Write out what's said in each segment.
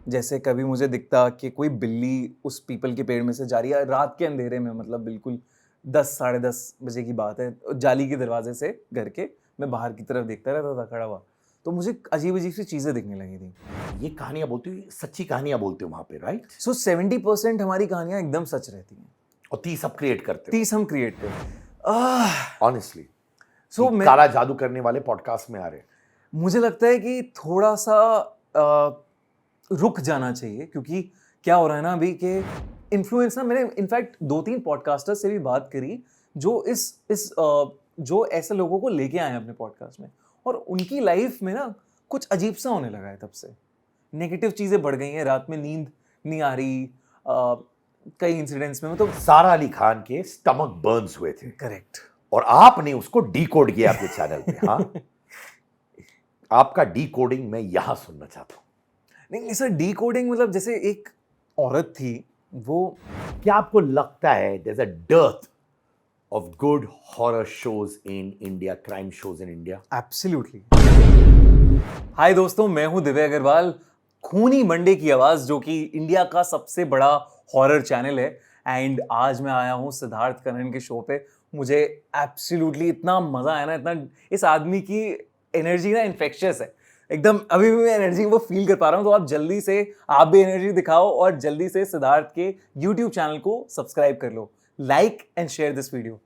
जैसे कभी मुझे दिखता कि कोई बिल्ली उस पीपल के पेड़ में से जा रही है रात के अंधेरे में, मतलब बिल्कुल 10 साढ़े 10 बजे की बात है, जाली के दरवाजे से घर के मैं बाहर की तरफ देखता रहता था खड़ा हुआ, तो मुझे अजीब अजीब सी चीज़ें दिखने लगी थी। ये कहानियां बोलती हुई सच्ची कहानियां बोलते हो वहां पे, राइट? सो 70% हमारी कहानियाँ एकदम सच रहती हैं, और 30 अब क्रिएट करते 30 हम क्रिएट करते हो ऑनेस्टली। सो मैं काला जादू करने वाले पॉडकास्ट में आ रहे हैं। मुझे लगता है कि थोड़ा सा रुक जाना चाहिए, क्योंकि क्या हो रहा है ना अभी के इन्फ्लुएंस ना, मैंने इनफैक्ट 2-3 पॉडकास्टर से भी बात करी जो जो ऐसे लोगों को लेके आए हैं अपने पॉडकास्ट में, और उनकी लाइफ में ना कुछ अजीब सा होने लगा है तब से। नेगेटिव चीज़ें बढ़ गई हैं, रात में नींद नहीं आ रही, कई इंसिडेंट्स में मतलब सारा अली खान के स्टमक बर्न्स हुए थे करेक्ट। और आपने उसको डीकोड किया अपने चैनल पे। हाँ, आपका डीकोडिंग मैं यहां सुनना चाहता हूं। नहीं सर, डीकोडिंग मतलब जैसे एक औरत थी वो, क्या आपको लगता है there's a dearth of good horror shows in India, crime shows in India? Absolutely. Hi दोस्तों, मैं हूं दिव्य अग्रवाल, खूनी मंडे की आवाज, जो कि इंडिया का सबसे बड़ा हॉरर चैनल है। एंड आज मैं आया हूं सिद्धार्थ कनन के शो पे। मुझे एब्सोल्युटली इतना मजा आया ना, इतना इस आदमी की एनर्जी ना इन्फेक्शियस है एकदम। अभी भी मैं एनर्जी वो फील कर पा रहा हूं, तो आप जल्दी से आप भी एनर्जी दिखाओ और जल्दी से सिद्धार्थ के यूट्यूब चैनल को सब्सक्राइब कर लो, like and share this video.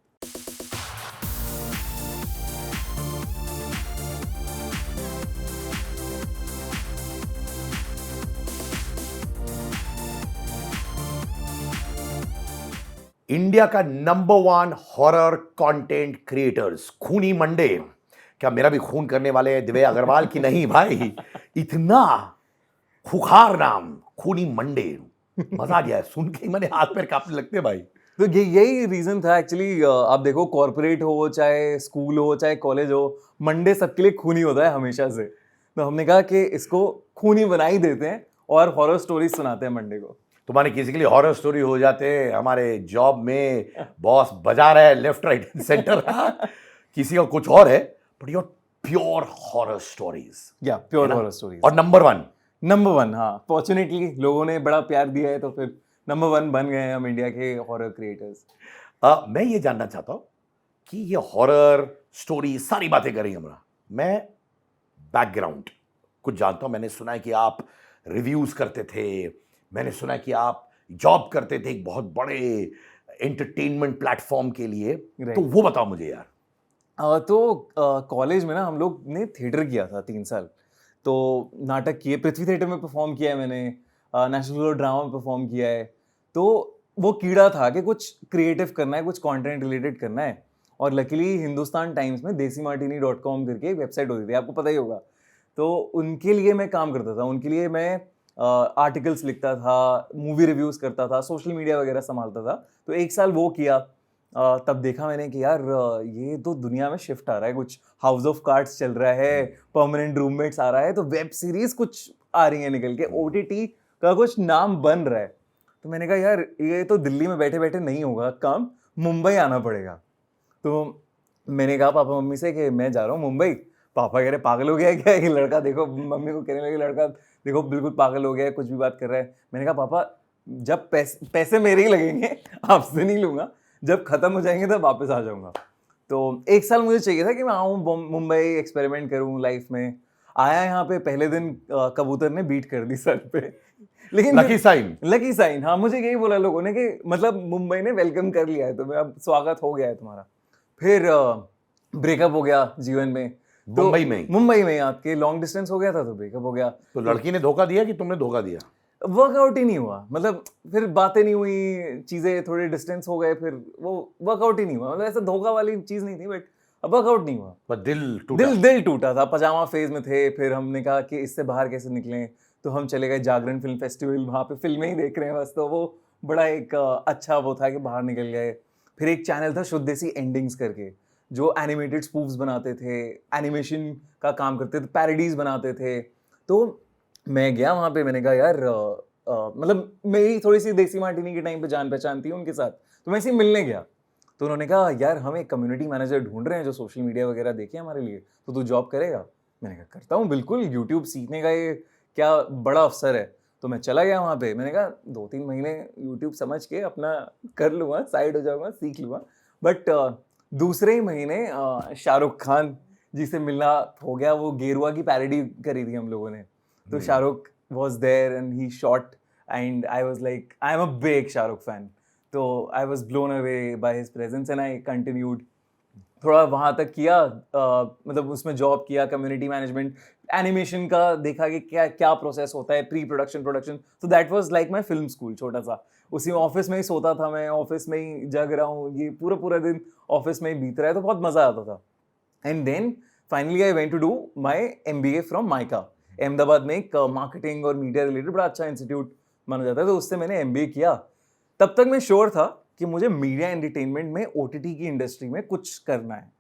India का नंबर 1 हॉरर कंटेंट क्रिएटर्स, खूनी मंडे। क्या मेरा भी खून करने वाले हैं दिव्य अग्रवाल की? नहीं भाई, इतना खुखार नाम, खूनी मंडे। मजा आ गया है सुन के, मैंने हाथ पैर कांपने लगते हैं भाई। तो यही रीजन था एक्चुअली। आप देखो, कॉर्पोरेट हो चाहे स्कूल हो चाहे कॉलेज हो, मंडे सबके लिए खूनी होता है हमेशा से। तो हमने कहा कि इसको खूनी बना ही देते हैं और हॉरर स्टोरीज सुनाते हैं मंडे को। तुम्हारे किसी के लिए हॉरर स्टोरी हो जाते हैं, हमारे जॉब में बॉस बजा रहा है लेफ्ट राइट सेंटर, किसी का कुछ और है, but your pure horror stories. या प्योर हॉरर स्टोरीज और नंबर 1। हाँ, फॉर्चुनेटली लोगों ने बड़ा प्यार दिया है, तो फिर नंबर 1 बन गए हैं हम इंडिया के हॉरर क्रिएटर्स। मैं ये जानना चाहता हूं कि ये हॉरर स्टोरी सारी बातें करेंगे हमरा, मैं बैकग्राउंड कुछ जानता हूं। मैंने सुना है कि आप रिव्यूज करते थे, मैंने सुना है कि आप जॉब करते थे एक बहुत बड़े एंटरटेनमेंट प्लेटफॉर्म के लिए, तो वो बताओ मुझे यार। तो कॉलेज में ना हम लोग ने थिएटर किया था 3 साल। तो नाटक किए, पृथ्वी थिएटर में परफॉर्म किया है मैंने, नेशनल ड्रामा में परफॉर्म किया है। तो वो कीड़ा था कि कुछ क्रिएटिव करना है, कुछ कंटेंट रिलेटेड करना है। और लकीली हिंदुस्तान टाइम्स में desimartini.com करके एक वेबसाइट होती थी, आपको पता ही होगा। तो उनके लिए मैं काम करता था, उनके लिए मैं आर्टिकल्स लिखता था, मूवी रिव्यूज़ करता था, सोशल मीडिया वगैरह संभालता था। तो 1 साल वो किया। तब देखा मैंने कि यार ये तो दुनिया में शिफ्ट आ रहा है, कुछ हाउस ऑफ कार्ड्स चल रहा है, परमानेंट रूममेट्स आ रहा है, तो वेब सीरीज कुछ आ रही है निकल के, ओटीटी का कुछ नाम बन रहा है। तो मैंने कहा यार ये तो दिल्ली में बैठे बैठे नहीं होगा काम, मुंबई आना पड़ेगा। तो मैंने कहा पापा मम्मी से कि मैं जा रहा हूँ मुंबई। पापा कह रहे पागल हो गया है क्या ये लड़का, देखो मम्मी को कहने लगे लड़का देखो बिल्कुल पागल हो गया है, कुछ भी बात कर रहा है। मैंने कहा पापा जब पैसे मेरे ही लगेंगे, आपसे नहीं लूंगा, जब खत्म हो जाएंगे तब वापस आ जाऊंगा। तो 1 साल मुझे चाहिए था कि मैं आऊँ मुंबई, एक्सपेरिमेंट करूँ लाइफ में। आया यहाँ पे, पहले दिन कबूतर ने बीट कर दी सर पे, लेकिन लकी साइन। हाँ, मुझे यही बोला लोगों ने कि मतलब मुंबई ने वेलकम कर लिया है तुम्हें, अब स्वागत हो गया है तुम्हारा। फिर ब्रेकअप हो गया जीवन में, तो मुंबई में आपके लॉन्ग डिस्टेंस हो गया था, तो ब्रेकअप हो गया। तो लड़की ने धोखा दिया कि तुमने धोखा दिया? वर्कआउट ही नहीं हुआ, मतलब फिर बातें नहीं हुई, चीजें थोड़े डिस्टेंस हो गए, फिर वो वर्कआउट ही नहीं हुआ। मतलब ऐसा धोखा वाली चीज नहीं थी, बट वर्कआउट नहीं हुआ। पर दिल टूटा था। पजामा फेज में थे, फिर हमने कहा कि इससे बाहर कैसे निकलें, तो हम चले गए जागरण फिल्म फेस्टिवल, वहाँ पे फिल्में ही देख रहे हैं बस। तो वो बड़ा एक अच्छा वो था कि बाहर निकल गए। फिर एक चैनल था शुद्ध देसी एंडिंग्स करके, जो एनिमेटेड स्पूफ्स बनाते थे, एनिमेशन का काम करते थे, पैरोडीज बनाते थे। तो मैं गया वहाँ पे, मैंने कहा यार मतलब मेरी थोड़ी सी देसी मार्टिनी के टाइम पे जान पहचान थी उनके साथ, तो मैं इसे मिलने गया। तो उन्होंने कहा यार हम एक कम्युनिटी मैनेजर ढूंढ रहे हैं जो सोशल मीडिया वगैरह देखे हमारे लिए, तो तू जॉब करेगा? मैंने कहा करता हूँ बिल्कुल, यूट्यूब सीखने का ये क्या बड़ा अवसर है। तो मैं चला गया वहाँ पे, मैंने कहा 2-3 महीने यूट्यूब समझ के अपना कर लूँगा, साइड हो जाऊँगा, सीख लूँगा। बट दूसरे ही महीने शाहरुख खान जी से मिलना हो गया। वो गेरुआ की पैरोडी करी थी हम लोगों ने, तो Shahrukh was there and he shot and I was like, I am a big Shahrukh fan. तो I was blown away by his presence and I continued थोड़ा वहाँ तक किया, मतलब उसमें जॉब किया, कम्युनिटी मैनेजमेंट, एनिमेशन का देखा कि क्या क्या प्रोसेस होता है, प्री प्रोडक्शन, प्रोडक्शन। तो that was like my film school, छोटा सा। उसी ऑफिस में ही सोता था मैं, ऑफिस में ही जग रहा हूँ, ये पूरा पूरा दिन ऑफिस में ही बीत रहा है, तो बहुत मजा आता था। And then finally I went to do my MBA from MICA. Ahmedabad में एक मार्केटिंग और मीडिया रिलेटेड बड़ा अच्छा इंस्टीट्यूट माना जाता है, तो उससे मैंने एमबीए किया। तब तक मैं श्योर था कि मुझे मीडिया एंटरटेनमेंट में, ओटीटी की इंडस्ट्री में कुछ करना है।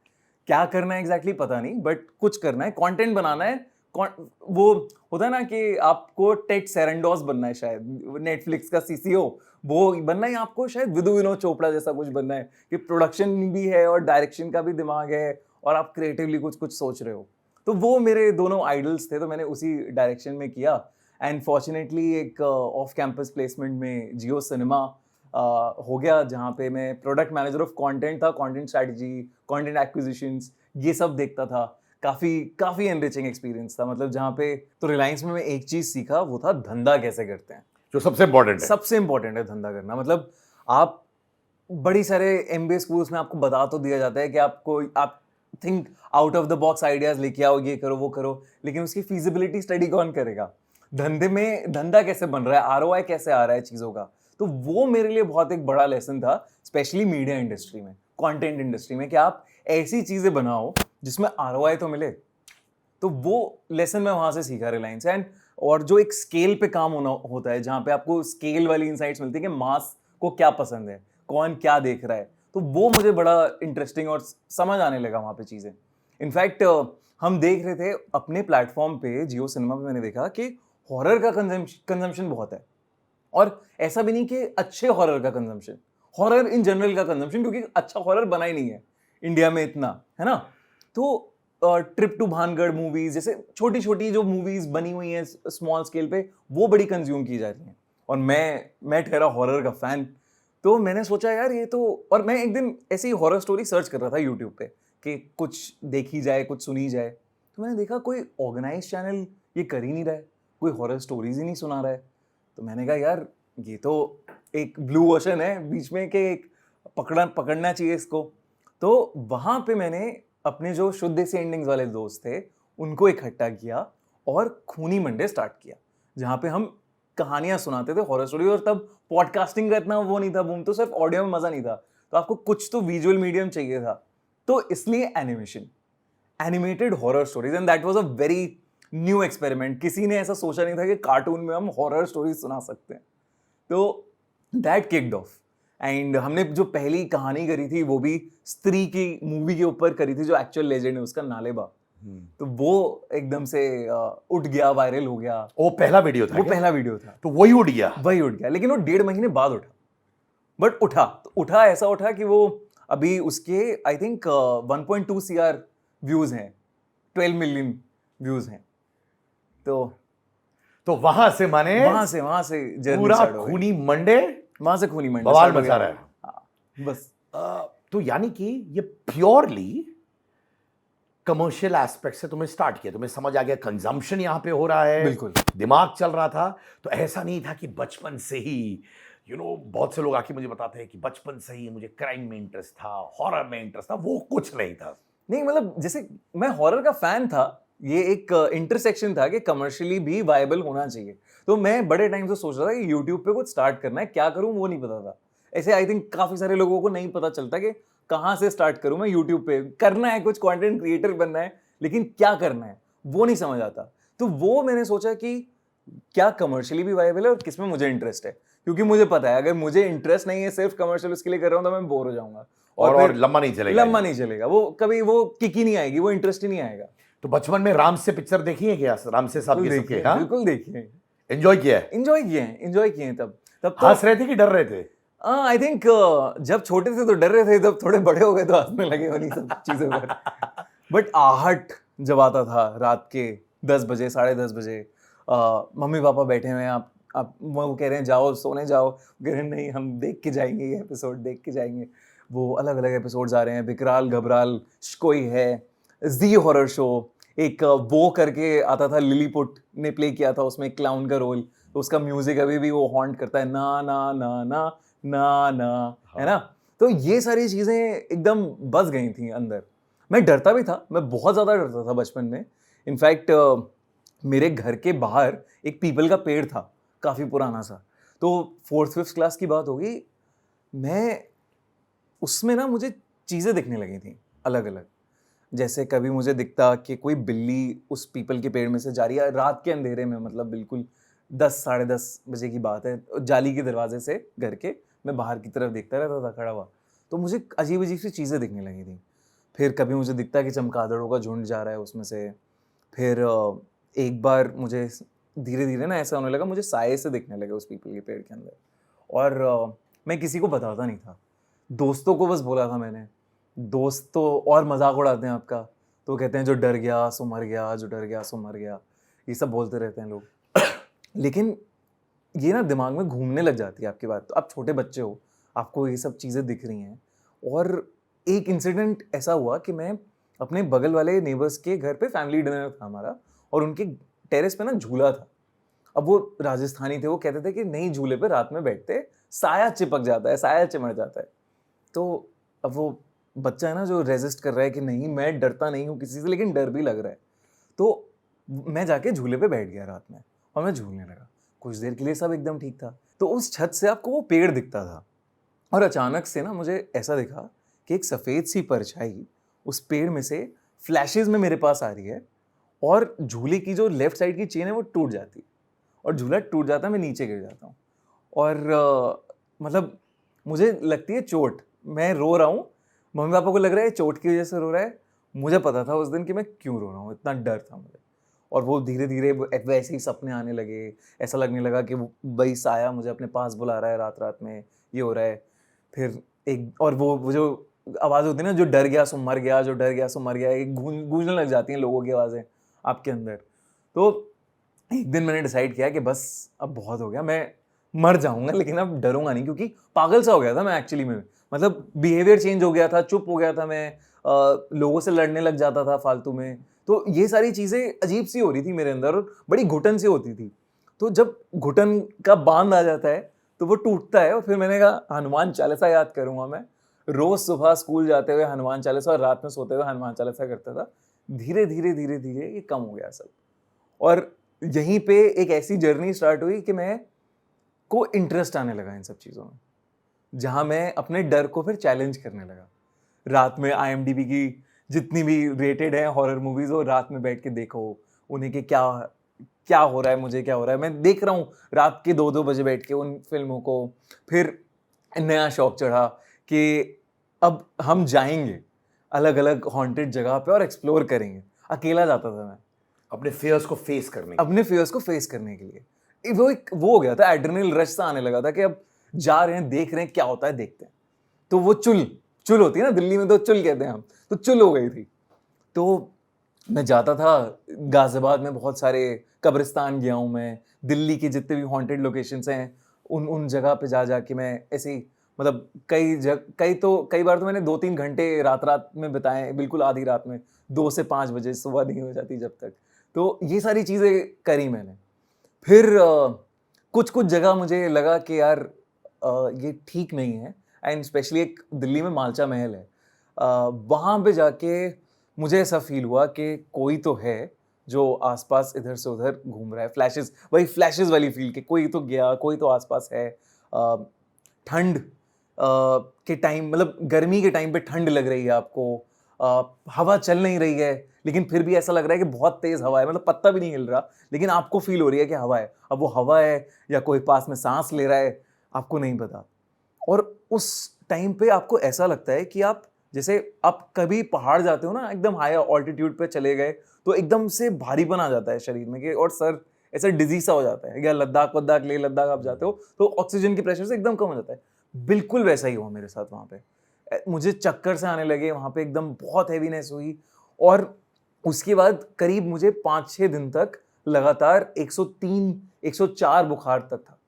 क्या करना है एग्जैक्टली पता नहीं, बट कुछ करना है, कंटेंट बनाना है। वो होता है ना कि आपको टेड सेरेंडोस बनना है, शायद नेटफ्लिक्स का सीसीओ वो बनना है आपको, शायद विदु विनोद चोपड़ा जैसा कुछ बनना है कि प्रोडक्शन भी है और डायरेक्शन का भी दिमाग है और आप क्रिएटिवली कुछ कुछ सोच रहे हो। तो वो मेरे दोनों आइडल्स थे, तो मैंने उसी डायरेक्शन में किया। एंड फॉर्चुनेटली एक ऑफ कैंपस प्लेसमेंट में जियो सिनेमा हो गया, जहाँ पे मैं प्रोडक्ट मैनेजर ऑफ कंटेंट था, कंटेंट स्ट्रैटेजी, कंटेंट एक्विजिशंस, ये सब देखता था। काफ़ी एनरिचिंग एक्सपीरियंस था, मतलब जहाँ पे तो रिलायंस में मैं एक चीज़ सीखा, वो था धंधा कैसे करते हैं। जो सबसे इंपॉर्टेंट है। सबसे इंपॉर्टेंट है धंधा करना। मतलब आप बड़ी सारे एमबीए स्कूल्स में आपको बता तो दिया जाता है कि आप think out of the box ideas लेके आओ, ये करो वो करो, लेकिन उसकी फीजिबिलिटी स्टडी कौन करेगा? धंधे में धंधा कैसे बन रहा है, आरओआई कैसे आ रहा है चीज़ों का। तो वो मेरे लिए बहुत एक बड़ा लेसन था, स्पेशली मीडिया इंडस्ट्री में, कंटेंट इंडस्ट्री में, कि आप ऐसी चीज़ें बनाओ जिसमें आरओआई तो मिले। तो वो लेसन मैं वहाँ से सीखा रिलायंस। एंड और जो एक स्केल पे काम होता है, जहाँ पे आपको स्केल वाली इंसाइट्स मिलती है कि मास को क्या पसंद है, कौन क्या देख रहा है, तो वो मुझे बड़ा इंटरेस्टिंग और समझ आने लगा वहाँ पे चीज़ें। इनफैक्ट हम देख रहे थे अपने प्लेटफॉर्म पे, जियो सिनेमा पे, मैंने देखा कि हॉरर का कंजम्पशन बहुत है। और ऐसा भी नहीं कि अच्छे हॉरर का कंजम्पशन, हॉरर इन जनरल का कंजम्पशन, क्योंकि अच्छा हॉरर बना ही नहीं है इंडिया में इतना, है ना। तो ट्रिप टू भानगढ़ मूवीज जैसे छोटी छोटी जो मूवीज बनी हुई हैं स्मॉल स्केल पे, वो बड़ी कंज्यूम की जा रही हैं। और मैं ठहरा हॉरर का फैन। तो मैंने सोचा यार ये तो, और मैं एक दिन ऐसी हॉरर स्टोरी सर्च कर रहा था यूट्यूब पे कि कुछ देखी जाए, कुछ सुनी जाए। तो मैंने देखा कोई ऑर्गेनाइज चैनल ये कर ही नहीं रहा है, कोई हॉरर स्टोरीज ही नहीं सुना रहा है। तो मैंने कहा यार ये तो एक ब्लू ओशन है बीच में, कि एक पकड़ना चाहिए इसको। तो वहाँ पे मैंने अपने जो शुद्ध देसी एंडिंग्स वाले दोस्त थे उनको इकट्ठा किया और खूनी मंडे स्टार्ट किया, जहाँ पे हम कहानियां सुनाते थे, हॉरर स्टोरी। और तब पॉडकास्टिंग का इतना वो नहीं था बूम, तो सिर्फ ऑडियो में मजा नहीं था, तो आपको कुछ तो विजुअल मीडियम चाहिए था। तो इसलिए animation, animated horror stories, and that was a very new experiment. किसी ने ऐसा सोचा नहीं था कि कार्टून में हम हॉरर स्टोरीज सुना सकते हैं। तो दैट किक्ड ऑफ। एंड हमने जो पहली कहानी करी थी वो भी स्त्री की मूवी के ऊपर करी थी, जो एक्चुअल लेजेंड है उसका, नालेबा। तो वो एकदम से उठ गया, वायरल हो गया। वो पहला वीडियो था वो क्या? पहला वीडियो था, तो वही उठ गया। वही उठ गया, लेकिन वो 1.5 महीने बाद उठा। बट उठा, तो उठा ऐसा उठा कि वो अभी उसके आई थिंक 1.2 CR व्यूज हैं, 12 मिलियन व्यूज हैं। तो वहां से माने वहां से जर्नी पूरा स्टार्ट हो गई। खूनी मंडे वहां से खूनी मंडे बवाल start हो मचा गया। रहा है। हाँ, बस तो यानी कि ये प्योरली कमर्शियल एस्पेक्ट से तुमने स्टार्ट किया, तुम्हें समझ आ गया कंजम्पशन यहां पे हो रहा है, बिल्कुल। दिमाग चल रहा था। तो ऐसा नहीं था कि बचपन से ही बहुत से लोग आके मुझे बताते हैं कि बचपन से ही मुझे क्राइम में इंटरेस्ट था, हॉरर में इंटरेस्ट था, वो कुछ नहीं था। नहीं, मतलब जैसे मैं हॉरर का फैन था, ये एक इंटरसेक्शन था कि कमर्शियली भी वायबल होना चाहिए। तो मैं बड़े टाइम से सोच रहा था कि यूट्यूब पे कुछ स्टार्ट करना है, क्या करूं वो नहीं पता था। ऐसे आई थिंक काफी सारे लोगों को नहीं पता चलता कि कहाँ से स्टार्ट करूं। मैं यूट्यूब पे करना है, कुछ कंटेंट क्रिएटर बनना है, लेकिन क्या करना है वो नहीं समझ आता। तो वो मैंने सोचा कि क्या कमर्शियली भी वायबल है और किसमें मुझे इंटरेस्ट है, क्योंकि मुझे पता है अगर मुझे इंटरेस्ट नहीं है, सिर्फ कमर्शियल उसके लिए कर रहा हूँ, तो मैं बोर हो जाऊंगा और फिर लंबा नहीं चलेगा। लंबा नहीं चलेगा, वो कभी वो किक ही नहीं आएगी, वो इंटरेस्ट ही नहीं आएगा। तो बचपन में राम से पिक्चर देखी है क्या? राम से साहब के सबके? हाँ, बिल्कुल देखिए, एंजॉय किया है? एंजॉय किए हैं। तब तो हंस रहे थे कि डर रहे थे? आई थिंक जब छोटे थे तो डर रहे थे, जब थोड़े बड़े हो गए तो हंसने लगे वाली सब चीजों पर। बट आहट जब आता था रात के 10 बजे, 10:30 बजे, मम्मी पापा बैठे हुए हैं, आप वो कह रहे हैं जाओ सोने जाओ, कह रहे हैं नहीं हम देख के जाएंगे, ये एपिसोड देख के जाएंगे। वो अलग अलग एपिसोड्स आ रहे हैं, विकराल घबराल कोई है, जी हॉरर शो, एक वो करके आता था, लिलीपुट ने प्ले किया था उसमें एक क्लाउन का रोल, तो उसका म्यूजिक अभी भी वो हॉन्ट करता है, ना ना ना ना ना ना, है ना। तो ये सारी चीजें एकदम बस गई थी अंदर। मैं डरता भी था, मैं बहुत ज्यादा डरता था बचपन में। इनफैक्ट मेरे घर के बाहर एक पीपल का पेड़ था, काफी पुराना सा। तो 4th-5th क्लास की बात होगी, मैं उसमें ना मुझे चीजें दिखने लगी थी अलग अलग। जैसे कभी मुझे दिखता कि कोई बिल्ली उस पीपल के पेड़ में से जा रही है रात के अंधेरे में, मतलब बिल्कुल 10 साढ़े 10 बजे की बात है, जाली के दरवाजे से घर के मैं बाहर की तरफ देखता रहता था खड़ा हुआ। तो मुझे अजीब अजीब सी चीज़ें दिखने लगी थी। फिर कभी मुझे दिखता कि चमगादड़ों का झुंड जा रहा है उसमें से। फिर एक बार मुझे धीरे धीरे ना ऐसा होने लगा, मुझे साए से दिखने लगे उस पीपल के पेड़ के अंदर। और मैं किसी को बताता नहीं था, दोस्तों को बस बोला था मैंने। दोस्त तो और मजाक उड़ाते हैं आपका, तो कहते हैं जो डर गया सो मर गया, जो डर गया सो मर गया, ये सब बोलते रहते हैं लोग। लेकिन ये ना दिमाग में घूमने लग जाती है आपकी बात। तो आप छोटे बच्चे हो, आपको ये सब चीज़ें दिख रही हैं। और एक इंसिडेंट ऐसा हुआ कि मैं अपने बगल वाले नेबर्स के घर पे फैमिली डिनर था हमारा, और उनके टेरेस पे ना झूला था। अब वो राजस्थानी थे, वो कहते थे कि नहीं झूले पे रात में बैठते, साया चिपक जाता है, साया चिमट जाता है। तो अब वो बच्चा है ना जो रेजिस्ट कर रहा है कि नहीं मैं डरता नहीं हूँ किसी से, लेकिन डर भी लग रहा है। तो मैं जाके झूले पे बैठ गया रात में और मैं झूलने लगा। कुछ देर के लिए सब एकदम ठीक था। तो उस छत से आपको वो पेड़ दिखता था, और अचानक से ना मुझे ऐसा दिखा कि एक सफ़ेद सी परछाई उस पेड़ में से फ्लैशेस में मेरे पास आ रही है, और झूले की जो लेफ्ट साइड की चेन है वो टूट जाती है, और झूला टूट जाता है, मैं नीचे गिर जाता हूँ। और मतलब मुझे लगती है चोट, मैं रो रहा हूँ, मम्मी पापा को लग रहा है चोट की वजह से रो रहा है। मुझे पता था उस दिन कि मैं क्यों रो रहा हूँ, इतना डर था मुझे। और वो धीरे धीरे वैसे ही सपने आने लगे, ऐसा लगने लगा कि वही साया मुझे अपने पास बुला रहा है रात रात में, ये हो रहा है। फिर एक और वो जो आवाज़ होती है ना, जो डर गया सो मर गया, जो डर गया सो मर गया, एक गूंजने लग जाती हैं लोगों की आवाज़ें आपके अंदर। तो एक दिन मैंने डिसाइड किया कि बस अब बहुत हो गया, मैं मर जाऊंगा लेकिन अब डरूंगा नहीं, क्योंकि पागल सा हो गया था मैं एक्चुअली में। मतलब बिहेवियर चेंज हो गया था, चुप हो गया था मैं, लोगों से लड़ने लग जाता था फालतू में। तो ये सारी चीज़ें अजीब सी हो रही थी मेरे अंदर, और बड़ी घुटन सी होती थी। तो जब घुटन का बांध आ जाता है तो वो टूटता है, और फिर मैंने कहा हनुमान चालीसा याद करूंगा मैं। रोज सुबह स्कूल जाते हुए हनुमान चालीसा, और रात में सोते हुए हनुमान चालीसा करता था। धीरे धीरे धीरे धीरे ये कम हो गया सब। और यहीं पे एक ऐसी जर्नी स्टार्ट हुई कि मैं को इंटरेस्ट आने लगा इन सब चीज़ों में, जहां मैं अपने डर को फिर चैलेंज करने लगा। रात में IMDb की जितनी भी रेटेड है हॉरर मूवीज हो, रात में बैठ के देखो उन्हें कि क्या क्या हो रहा है, मुझे क्या हो रहा है। मैं देख रहा हूँ रात के 2-2 बजे बैठ के उन फिल्मों को। फिर नया शौक चढ़ा कि अब हम जाएंगे अलग अलग हॉन्टेड जगह पे और एक्सप्लोर करेंगे। अकेला जाता था मैं अपने फियर्स को फेस करने के अपने फियर्स को फेस करने के लिए। वो हो गया था, एड्रेनल रश सा आने लगा था कि अब जा रहे हैं, देख रहे हैं क्या होता है, देखते हैं। तो वो चुल होती है ना, दिल्ली में तो चुल कहते हैं हम, तो चुल हो गई थी। तो मैं जाता था गाजियाबाद में, बहुत सारे कब्रिस्तान गया हूँ मैं, दिल्ली की जितने भी हॉन्टेड लोकेशंस हैं उन जगह पे जा के मैं ऐसे ही, मतलब कई बार तो मैंने 2-3 घंटे रात में बिताए, बिल्कुल आधी रात में, 2 से 5 बजे, सुबह नहीं हो जाती जब तक। तो ये सारी चीज़ें करी मैंने। फिर कुछ जगह मुझे लगा कि यार ये ठीक नहीं है। एंड स्पेशली एक दिल्ली में मालचा महल है, वहाँ पे जाके मुझे ऐसा फील हुआ कि कोई तो है जो आसपास इधर से उधर घूम रहा है। फ्लैशेस, वही फ्लैशेस वाली फील कि कोई तो गया, कोई तो आसपास है। ठंड के टाइम, मतलब गर्मी के टाइम पे ठंड लग रही है आपको, हवा चल नहीं रही है, लेकिन फिर भी ऐसा लग रहा है कि बहुत तेज हवा है, मतलब पत्ता भी नहीं हिल रहा, लेकिन आपको फील हो रही है कि हवा है। अब वो हवा है या कोई पास में सांस ले रहा है, आपको नहीं पता। और उस टाइम पे आपको ऐसा लगता है कि आप, जैसे आप कभी पहाड़ जाते हो ना, एकदम हाई ऑल्टीट्यूड पे चले गए तो एकदम से भारीपन आ जाता है शरीर में कि, और सर ऐसा डिजीज सा हो जाता है। या लद्दाख लेह लद्दाख आप जाते हो तो ऑक्सीजन के प्रेशर से एकदम कम हो जाता है। बिल्कुल वैसा ही हुआ मेरे साथ वहाँ पे। मुझे चक्कर से आने लगे वहाँ पे, एकदम बहुत हैवीनेस हुई। और उसके बाद करीब मुझे 5-6 दिन तक लगातार 103 104 बुखार तक था।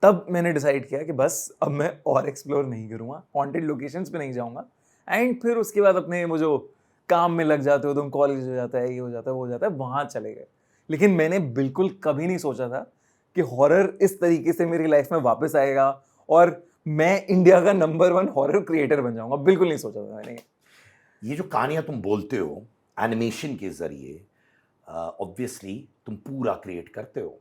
तब मैंने डिसाइड किया कि बस अब मैं और एक्सप्लोर नहीं करूँगा, हॉन्टेड लोकेशंस पे नहीं जाऊँगा। एंड फिर उसके बाद अपने वो जो काम में लग जाते हो तुम, कॉलेज हो जाता है, ये हो जाता है, वो हो जाता है, वहाँ चले गए। लेकिन मैंने बिल्कुल कभी नहीं सोचा था कि हॉरर इस तरीके से मेरी लाइफ में वापस आएगा और मैं इंडिया का नंबर 1 हॉरर क्रिएटर बन जाऊँगा। बिल्कुल नहीं सोचा था मैंने। ये जो कहानियां तुम बोलते हो एनिमेशन के जरिए, ऑब्वियसली तुम पूरा क्रिएट करते हो।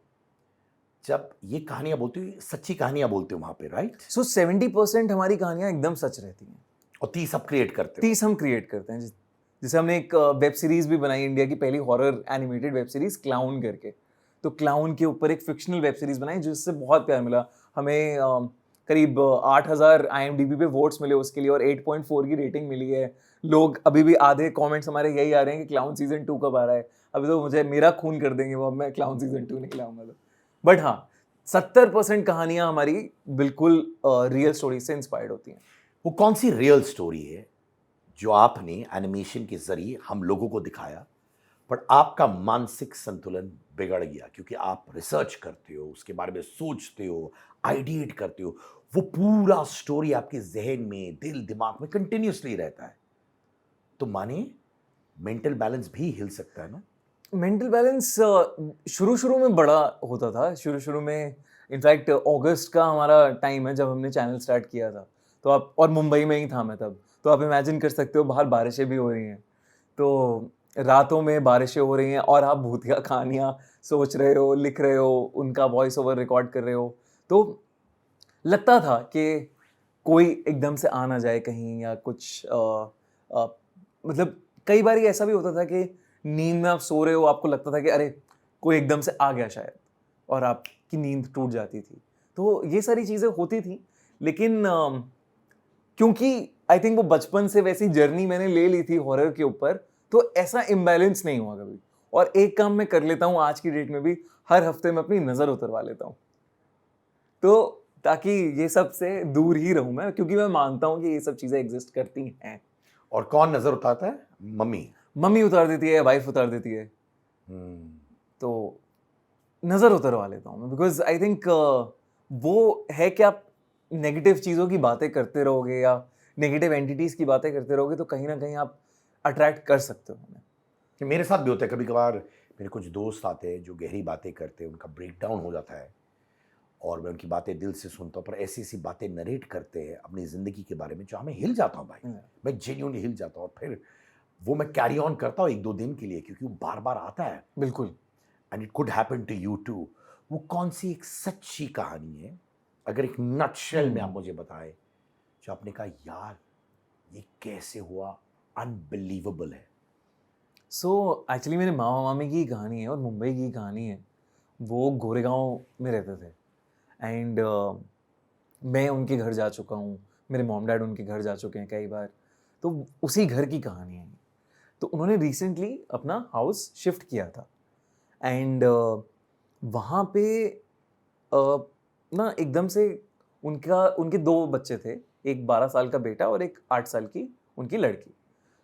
जब ये कहानियां बोलते हो, सच्ची कहानियां बोलते हो वहां पे, राइट? सो 70% हमारी कहानियाँ एकदम सच रहती हैं। और 30 अब क्रिएट करते हो। 30 हम क्रिएट करते हैं। जैसे हमने एक वेब सीरीज भी बनाई, इंडिया की पहली horror animated web series clown करके। तो क्लाउन के ऊपर एक फिक्शनल वेब सीरीज बनाई जिससे बहुत प्यार मिला हमें। करीब 8000 IMDb पे वोट्स मिले उसके लिए और 8.4 की रेटिंग मिली है। लोग अभी भी आधे कमेंट्स हमारे यही आ रहे हैं कि क्लाउन सीजन 2 कब आ रहा है। अभी तो मुझे मेरा खून कर देंगे वो, अब मैं क्लाउन सीजन 2 नहीं लाऊंगा तो। बट हाँ, 70% कहानियां हमारी बिल्कुल रियल स्टोरी से इंस्पायर्ड होती हैं। वो कौन सी रियल स्टोरी है जो आपने एनिमेशन के जरिए हम लोगों को दिखाया, पर आपका मानसिक संतुलन बिगड़ गया क्योंकि आप रिसर्च करते हो, उसके बारे में सोचते हो, आइडिएट करते हो, वो पूरा स्टोरी आपके जहन में, दिल दिमाग में कंटिन्यूसली रहता है, तो माने मेंटल बैलेंस भी हिल सकता है ना? मेंटल बैलेंस शुरू शुरू में बड़ा होता था। शुरू शुरू में इनफैक्ट अगस्त का हमारा टाइम है जब हमने चैनल स्टार्ट किया था। तो आप, और मुंबई में ही था मैं तब, तो आप इमेजिन कर सकते हो बाहर बारिशें भी हो रही हैं। तो रातों में बारिशें हो रही हैं और आप भूतिया कहानियाँ सोच रहे हो, लिख रहे हो, उनका वॉइस ओवर रिकॉर्ड कर रहे हो। तो लगता था कि कोई एकदम से आ ना जाए कहीं या कुछ मतलब कई बार ऐसा भी होता था कि नींद में आप सो रहे हो, आपको लगता था कि अरे कोई एकदम से आ गया शायद, और आपकी नींद टूट जाती थी। तो ये सारी चीज़ें होती थी। लेकिन क्योंकि आई थिंक वो बचपन से वैसी जर्नी मैंने ले ली थी हॉरर के ऊपर, तो ऐसा इम्बैलेंस नहीं हुआ कभी। और एक काम मैं कर लेता हूँ आज की डेट में भी, हर हफ्ते में अपनी नज़र उतरवा लेता हूँ। तो ताकि ये सब से दूर ही रहूं मैं, क्योंकि मैं मानता हूं कि ये सब चीजें एग्जिस्ट करती हैं। और कौन नजर उतारता है? मम्मी? मम्मी उतार देती है, वाइफ उतार देती है। तो नजर उतरवा लेता हूं मैं, बिकॉज आई थिंक वो है कि आप नेगेटिव चीजों की बातें करते रहोगे या नेगेटिव एंटिटीज की बातें करते रहोगे तो कहीं ना कहीं आप अट्रैक्ट कर सकते हो उन्हें। कि मेरे साथ भी होता है कभी कभार। मेरे कुछ दोस्त आते हैं जो गहरी बातें करते हैं, उनका ब्रेक डाउन हो जाता है और मैं उनकी बातें दिल से सुनता हूँ, पर ऐसी ऐसी बातें नरेट करते हैं अपनी ज़िंदगी के बारे में जो हमें हिल जाता हूँ भाई। मैं जेन्युइनली हिल जाता हूँ और फिर वो मैं कैरी ऑन करता हूँ 1-2 दिन के लिए, क्योंकि वो बार बार आता है। बिल्कुल। And it could happen to you too. वो कौन सी एक सच्ची कहानी है, अगर एक नटशेल में आप मुझे बताएं, जो आपने कहा यार ये कैसे हुआ, अनबिलीवेबल है? सो एक्चुअली मेरे मामा मामी की कहानी है और मुंबई की कहानी है। वो गोरेगांव में रहते थे एंड मैं उनके घर जा चुका हूँ, मेरे मॉम डैड उनके घर जा चुके हैं कई बार। तो उसी घर की कहानी है। तो उन्होंने रिसेंटली अपना हाउस शिफ्ट किया था एंड वहाँ पे ना एकदम से उनके 2 बच्चे थे, एक 12 साल का बेटा और एक 8 साल की उनकी लड़की।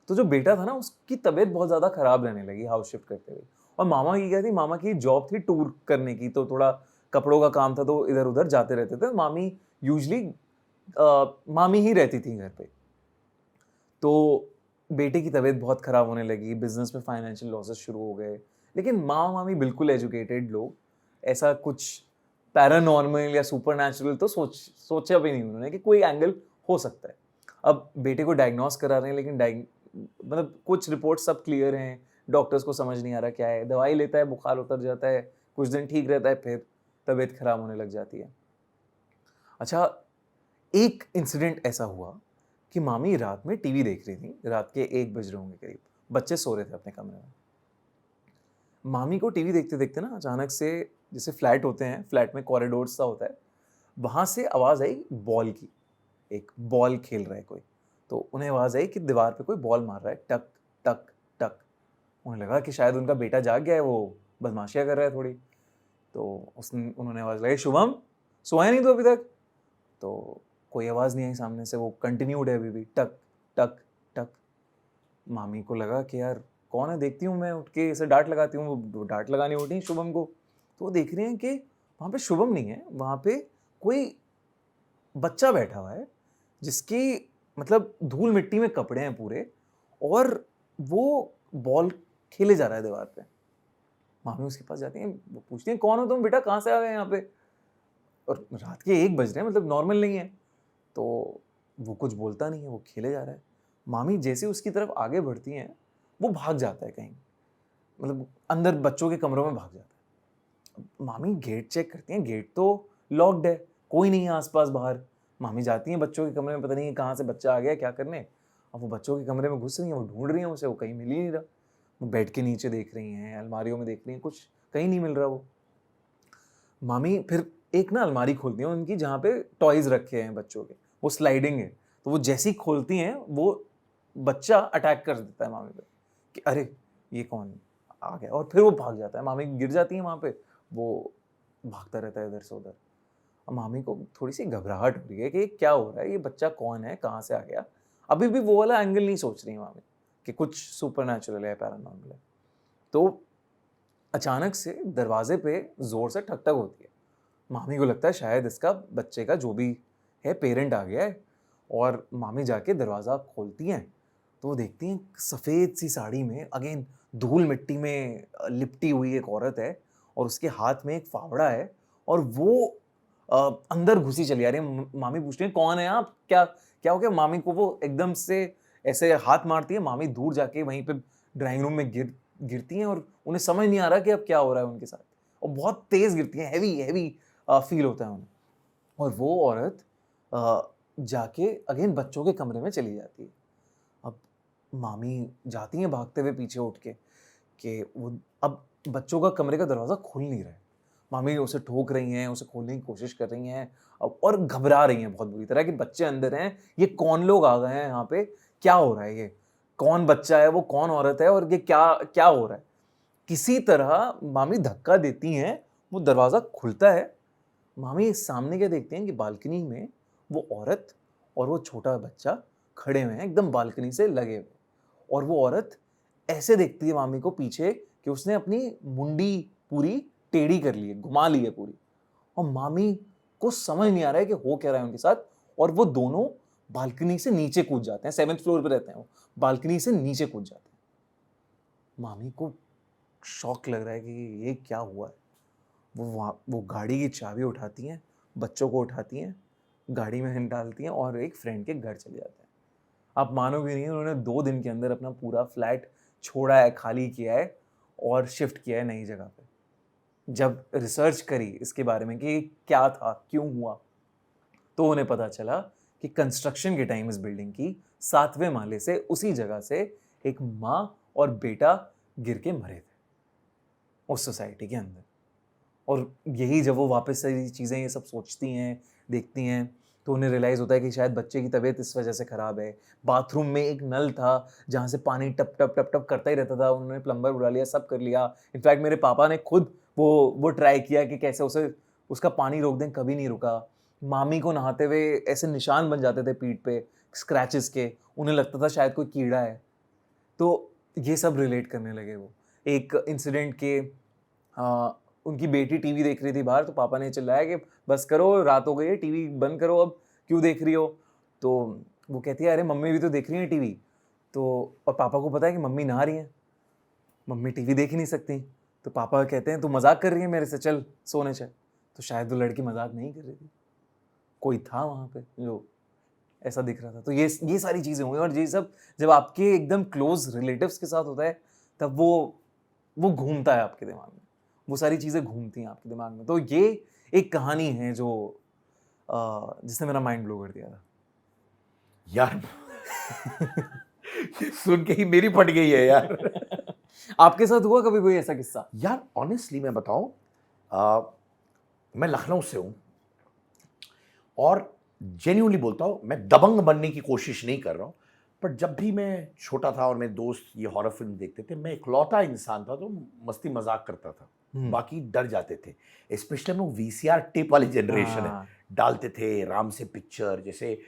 तो जो बेटा था ना उसकी तबीयत बहुत ज़्यादा ख़राब रहने लगी हाउस शिफ्ट करते हुए। और मामा की क्या थी, मामा की जॉब थी टूर करने की, तो थोड़ा कपड़ों का काम था तो इधर उधर जाते रहते थे। मामी यूजली मामी ही रहती थी घर पे। तो बेटे की तबीयत बहुत ख़राब होने लगी, बिजनेस में फाइनेंशियल लॉसेस शुरू हो गए। लेकिन मामा मामी बिल्कुल एजुकेटेड लोग, ऐसा कुछ पैरानॉर्मल या सुपरनैचुरल तो सोचा भी नहीं उन्होंने कि कोई एंगल हो सकता है। अब बेटे को डायग्नोस करा रहे हैं लेकिन मतलब कुछ रिपोर्ट सब क्लियर हैं, डॉक्टर्स को समझ नहीं आ रहा क्या है। दवाई लेता है, बुखार उतर जाता है, कुछ दिन ठीक रहता है, फिर तबीयत खराब होने लग जाती है। अच्छा, एक इंसिडेंट ऐसा हुआ कि मामी रात में टीवी देख रही थी, रात के 1 बज रहे होंगे करीब, बच्चे सो रहे थे अपने कमरे में। मामी को टीवी देखते देखते ना अचानक से, जैसे फ्लैट होते हैं, फ्लैट में कॉरिडोर सा होता है, वहाँ से आवाज़ आई बॉल की। एक बॉल खेल रहा है कोई, तो उन्हें आवाज़ आई कि दीवार पे कोई बॉल मार रहा है, टक टक टक। उन्हें लगा कि शायद उनका बेटा जाग गया है, वो बदमाशियाँ कर रहा है थोड़ी। तो उन्होंने आवाज़ लगाई, शुभम सोया नहीं तो अभी तक? तो कोई आवाज़ नहीं आई सामने से, वो कंटिन्यूड है अभी भी, टक टक टक। मामी को लगा कि यार कौन है, देखती हूँ मैं, उठ के ऐसे डांट लगाती हूँ, वो डांट लगाने उठी शुभम को, तो वो देख रहे हैं कि वहाँ पे शुभम नहीं है, वहाँ पे कोई बच्चा बैठा हुआ है जिसकी मतलब धूल मिट्टी में कपड़े हैं पूरे, और वो बॉल खेले जा रहा है दीवार पे। मामी उसके पास जाती हैं, वो पूछती हैं कौन हो तुम बेटा, कहाँ से आ गए यहाँ पे, और रात के 1 बज रहे हैं, मतलब नॉर्मल नहीं है। तो वो कुछ बोलता नहीं है, वो खेले जा रहा है। मामी जैसे उसकी तरफ आगे बढ़ती हैं, वो भाग जाता है कहीं, मतलब अंदर बच्चों के कमरों में भाग जाता है। मामी गेट चेक करती हैं, गेट तो लॉक्ड है, कोई नहीं है आसपास बाहर। मामी जाती हैं बच्चों के कमरे में, पता नहीं कहाँ से बच्चा आ गया क्या करने। अब वो बच्चों के कमरे में घुस रही हैं, वो ढूंढ रही हैं उसे, वो कहीं मिल ही नहीं रहा। वो बेड के नीचे देख रही हैं, अलमारियों में देख रही हैं, कुछ कहीं नहीं मिल रहा वो। मामी फिर एक ना अलमारी खोलती हैं उनकी, जहाँ पे टॉयज रखे हैं बच्चों के, वो स्लाइडिंग है, तो वो जैसी खोलती हैं वो बच्चा अटैक कर देता है मामी पे कि अरे ये कौन आ गया, और फिर वो भाग जाता है। मामी गिर जाती है वहाँ पे, वो भागता रहता है इधर से उधर। अब मामी को थोड़ी सी घबराहट हो रही है कि ये क्या हो रहा है, ये बच्चा कौन है, कहाँ से आ गया। अभी भी वो वाला एंगल नहीं सोच रही है मामी कि कुछ सुपरनैचुरल है, पैरानॉर्मल है। तो अचानक से दरवाजे पे जोर से ठक ठक होती है। मामी को लगता है शायद इसका बच्चे का जो भी है पेरेंट आ गया है, और मामी जाके दरवाज़ा खोलती हैं तो वो देखती हैं सफ़ेद सी साड़ी में, अगेन धूल मिट्टी में लिपटी हुई एक औरत है, और उसके हाथ में एक फावड़ा है, और वो अंदर घुसी चली आ रही है। मामी पूछती हैं कौन है आप, क्या क्या हो गया। मामी को वो एकदम से ऐसे हाथ मारती है, मामी दूर जाके वहीं पे ड्राइंग रूम में गिरती हैं, और उन्हें समझ नहीं आ रहा कि अब क्या हो रहा है उनके साथ, और बहुत तेज़ गिरती हैं, हैवी हैवी फील होता है उन्हें। और वो औरत जाके अगेन बच्चों के कमरे में चली जाती है। अब मामी जाती हैं भागते हुए पीछे उठ के कि वो अब बच्चों का कमरे का दरवाज़ा खुल नहीं रहा है। मामी उसे ठोक रही हैं, उसे खोलने की कोशिश कर रही हैं, और घबरा रही हैं बहुत बुरी तरह कि बच्चे अंदर हैं, ये कौन लोग आ गए हैं यहाँ पे, क्या हो रहा है, ये कौन बच्चा है, वो कौन औरत है, और ये क्या क्या हो रहा है। किसी तरह मामी धक्का देती हैं, वो दरवाज़ा खुलता है। मामी सामने क्या देखते हैं कि बालकनी में वो औरत और वो छोटा बच्चा खड़े हुए हैं, एकदम बालकनी से लगे हुए, और वो औरत ऐसे देखती है मामी को पीछे कि उसने अपनी मुंडी पूरी टेढ़ी कर ली है, घुमा ली है पूरी, और मामी को समझ नहीं आ रहा है कि हो क्या रहा है उनके साथ। और वो दोनों बालकनी से नीचे कूद जाते हैं, 7th फ्लोर पे रहते हैं वो, बालकनी से नीचे कूद जाते हैं। मामी को शॉक लग रहा है कि ये क्या हुआ है। वो गाड़ी की चाबी उठाती हैं, बच्चों को उठाती हैं, गाड़ी में डालती हैं, और एक फ्रेंड के घर चले जाते हैं। आप मानोगे नहीं, उन्होंने 2 दिन के अंदर अपना पूरा फ्लैट छोड़ा है, खाली किया है, और शिफ्ट किया है नई जगह पे। जब रिसर्च करी इसके बारे में कि क्या था, क्यों हुआ, तो उन्हें पता चला कि कंस्ट्रक्शन के टाइम इस बिल्डिंग की 7वें माले से, उसी जगह से एक माँ और बेटा गिर के मरे थे उस सोसाइटी के अंदर। और यही जब वो वापस से ये चीज़ें ये सब सोचती हैं, देखती हैं, तो उन्हें रियलाइज़ होता है कि शायद बच्चे की तबीयत इस वजह से ख़राब है। बाथरूम में एक नल था जहाँ से पानी टप टप टप टप करता ही रहता था, उन्होंने प्लम्बर बुला लिया, सब कर लिया। इनफैक्ट मेरे पापा ने खुद वो ट्राई किया कि कैसे उसे उसका पानी रोक दें, कभी नहीं रुका। मामी को नहाते हुए ऐसे निशान बन जाते थे पीठ पे, स्क्रैचेस के, उन्हें लगता था शायद कोई कीड़ा है। तो ये सब रिलेट करने लगे वो। एक इंसिडेंट के उनकी बेटी टीवी देख रही थी बाहर, तो पापा ने चिल्लाया कि बस करो, रात हो गई है, टीवी बंद करो, अब क्यों देख रही हो। तो वो कहती है अरे मम्मी भी तो देख रही है टीवी। तो और पापा को पता है कि मम्मी नहा रही हैं, मम्मी टीवी देख ही नहीं सकती। तो पापा कहते हैं तू मजाक कर रही है मेरे से, चल सोने चल। तो शायद वो लड़की मजाक नहीं कर रही थी, कोई था वहाँ पे जो ऐसा दिख रहा था। तो ये सारी चीज़ें हुई, और ये सब जब आपके एकदम क्लोज रिलेटिव्स के साथ होता है, तब वो घूमता है आपके दिमाग में, वो सारी चीज़ें घूमती हैं आपके दिमाग में। तो ये एक कहानी है जो जिसने मेरा माइंड ब्लो कर दिया था यार। ये सुन के ही मेरी फट गई है यार। आपके साथ हुआ कभी कोई ऐसा किस्सा? यार ऑनेस्टली मैं बताऊं, मैं लखनऊ से हूं, और जेन्युइनली बोलता हूं, मैं दबंग बनने की कोशिश नहीं कर रहा हूं, पर जब भी मैं छोटा था और मेरे दोस्त ये हॉरर फिल्म देखते थे, मैं इकलौता इंसान था तो मस्ती मजाक करता था, बाकी डर जाते थे। स्पेशली हम लोग वीसीआर टेप वाली जनरेशन है, डालते थे राम से पिक्चर, जैसे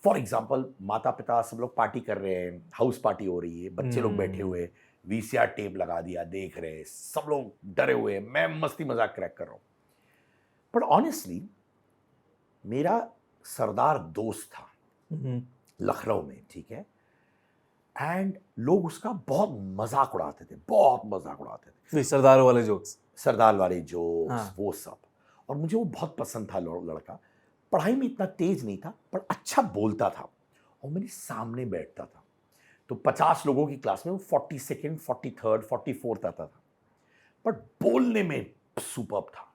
फॉर एग्जाम्पल माता पिता सब लोग पार्टी कर रहे हैं, हाउस पार्टी हो रही है, बच्चे लोग बैठे हुए, वीसीआर टेप लगा दिया, देख रहे, सब लोग डरे हुए, मैं मस्ती मजाक क्रैक कर रहा हूँ. बट ऑनेस्टली मेरा सरदार दोस्त था लखनऊ में, ठीक है, एंड लोग उसका बहुत मजाक उड़ाते थे, बहुत मजाक उड़ाते थे, ये सरदार वाले जोक्स. सरदार वाले जोक्स, हाँ. वो सब. और मुझे वो बहुत पसंद था लड़का. पढ़ाई में इतना तेज नहीं था पर अच्छा बोलता था और मेरे सामने बैठता था. तो 50 लोगों की क्लास में वो 42nd, 43rd, 44th आता था, बट बोलने में सुपर्ब था.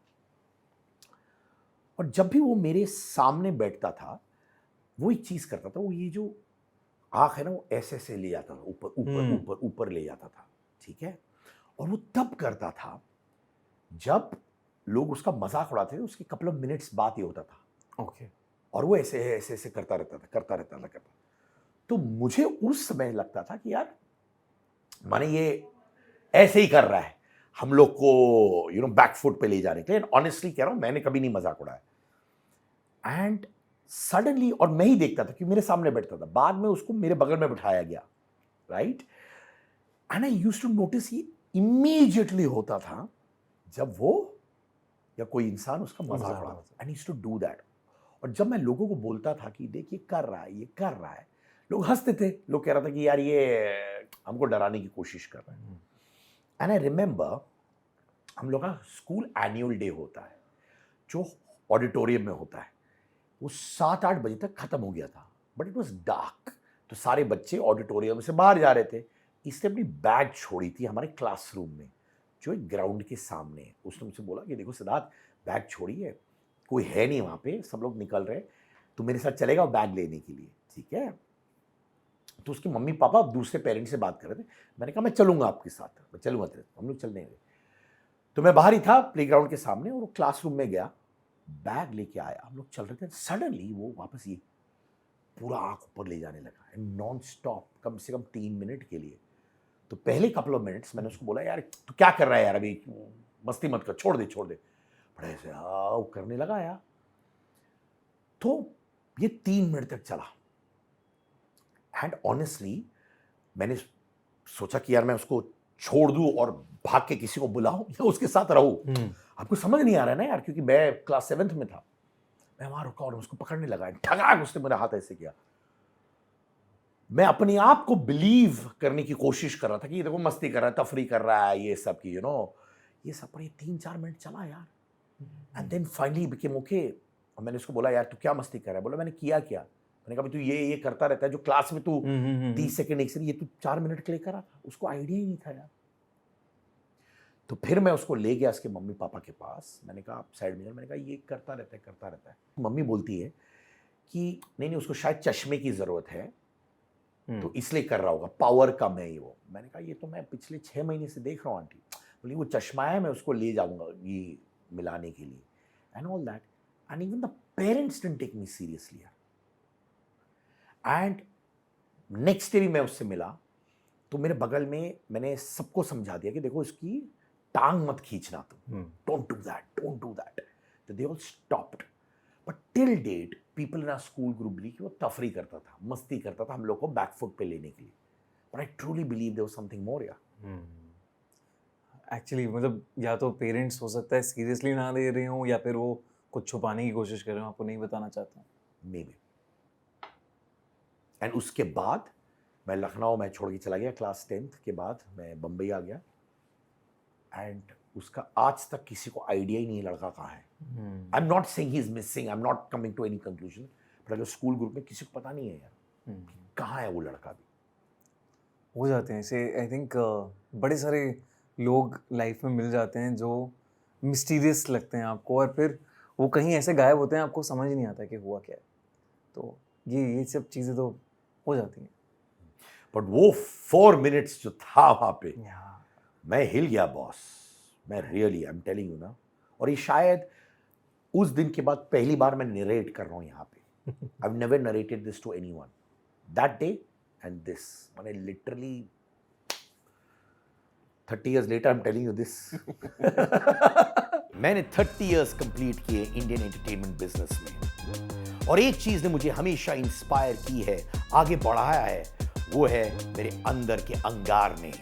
और जब भी वो मेरे सामने बैठता था वो एक चीज करता था, वो ये जो आंख है ना वो ऐसे से ले जाता था, ऊपर ऊपर ऊपर ऊपर ले जाता था, ठीक है. और वो तब करता था जब लोग उसका मजाक उड़ाते थे, उसके कपल ऑफ मिनट्स बाद ये होता था. ओके. और वो ऐसे ऐसे ऐसे करता रहता था. तो मुझे उस समय लगता था कि यार माने ये ऐसे ही कर रहा है हम लोग को बैकफुट पे ले जाने के लिए. ऑनेस्टली कह रहा हूं, मैंने कभी नहीं मजाक उड़ाया. एंड सडनली, और मैं ही देखता था कि मेरे सामने बैठता था, बाद में उसको मेरे बगल में बिठाया गया, right. And I used to notice, ये इमीडिएटली होता था जब वो या कोई इंसान उसका मजाक उड़ाता. And used to do that. और जब मैं लोगों को बोलता था कि देखिए कर रहा है, ये कर रहा है, लोग हंसते थे. लोग कह रहा था कि यार ये हमको डराने की कोशिश कर रहा है. एंड आई रिमेंबर हम लोग का स्कूल एनुअल डे होता है जो ऑडिटोरियम में होता है. वो 7-8 बजे तक खत्म हो गया था, बट इट वॉज डार्क. तो सारे बच्चे ऑडिटोरियम से बाहर जा रहे थे. इसने अपनी बैग छोड़ी थी हमारे क्लासरूम में जो एक ग्राउंड के सामने है. उसने मुझसे बोला कि देखो सिद्धार्थ, बैग छोड़ी है, कोई है नहीं वहाँ पे, सब लोग निकल रहे, तू मेरे साथ चलेगा बैग लेने के लिए, ठीक है. तो उसके मम्मी पापा दूसरे पेरेंट्स से बात कर रहे थे. मैंने कहा मैं चलूंगा आपके साथ, मैं चलूंगा तेरे. हम लोग चलने गए. तो मैं बाहर ही था प्लेग्राउंड के सामने, और वो क्लासरूम में गया, बैग लेके आया, हम लोग चल रहे थे. सडनली वो वापस ये पूरा आंख ऊपर ले जाने लगा, एंड नॉन स्टॉप, कम से कम 3 मिनट के लिए. तो पहले कपल ऑफ मिनट्स मैंने उसको बोला यार तू क्या कर रहा है यार, अभी मस्ती मत कर, छोड़ दे. बड़े ऐसे करने लगा यार. तो ये 3 मिनट तक चला. एंड ऑनेस्टली मैंने सोचा कि यार मैं उसको छोड़ दूं और भाग के किसी को बुलाऊं या उसके साथ रहूं. आपको समझ नहीं आ रहा है ना यार, क्योंकि मैं क्लास 7th में था. मैं वहां रुका और उसको पकड़ने लगा, ठगाक उसने मेरा हाथ ऐसे किया. मैं अपने आप को बिलीव करने की कोशिश कर रहा था कि ये देखो मस्ती कर रहा है, तफरी कर रहा है, ये सब की ये सब. पर ये 3-4 मिनट चला यार. And then finally became okay. और मैंने उसको बोला यार तू क्या मस्ती कर रहा है. बोला मैंने किया क्या. मैंने कहा तू ये करता रहता है जो क्लास में तू 30 सेकंड एक सेकंड, ये तू 4 मिनट के लिए करा था. उसको आइडिया ही नहीं था यार. तो फिर मैं उसको ले गया उसके मम्मी पापा के पास. मैंने कहा आप साइड में. मैंने कहा ये करता रहता है. मम्मी बोलती है कि नहीं उसको शायद चश्मे की जरूरत है तो इसलिए कर रहा होगा, पावर कम है ये वो. मैंने कहा ये तो मैं पिछले 6 महीने से देख रहा हूँ आंटी. बोली वो चश्मा है, मैं उसको ले जाऊंगा ये मिलाने के लिए, and all that. And even the parents didn't take me seriously. And next day भी मैं उससे मिला तो मेरे बगल में मैंने सबको समझा दिया कि देखो इसकी टांग मत खींचना तुम, डोंट डू दैट. तो they all stopped. But till date people in our school group believe कि वो तफरी करता था, मस्ती करता था हम लोग को बैकफुट पे लेने के लिए. But I truly believe there was something more. या एक्चुअली मतलब या तो पेरेंट्स हो सकता है सीरियसली ना ले रहे हो, या फिर वो कुछ छुपाने की कोशिश कर रहे हो, आपको नहीं बताना चाहता हूँ. May be. एंड उसके बाद मैं लखनऊ में छोड़ के चला गया. क्लास 10th के बाद मैं बम्बई आ गया. एंड उसका आज तक किसी को आइडिया ही नहीं लड़का कहाँ है. I am not saying he is missing, I am not coming to any conclusion, but अगर स्कूल ग्रुप में किसी को पता नहीं है यार कहाँ है वो लड़का. भी हो जाते हैं ऐसे. आई थिंक बड़े सारे लोग लाइफ में मिल जाते हैं जो मिस्टीरियस लगते हैं आपको, और फिर वो कहीं ऐसे गायब होते हैं आपको समझ ही नहीं आता कि हुआ क्या है. तो ये सब चीज़ें तो हो जाती हैं. बट वो 4 मिनट्स जो था वहाँ पे मैं हिल गया बॉस. मैं really I am telling you ना. और ये शायद उस दिन के बाद पहली बार मैं नरेट कर रहा हूँ यहाँ पे. I have never narrated this to anyone. That day and this, मैंने literally 30 years later I'm telling you this. मैंने 30 years कंप्लीट किए इंडियन एंटरटेनमेंट बिजनेस में, और एक चीज ने मुझे हमेशा इंस्पायर की है, आगे बढ़ाया है, वो है मेरे अंदर के अंगार ने.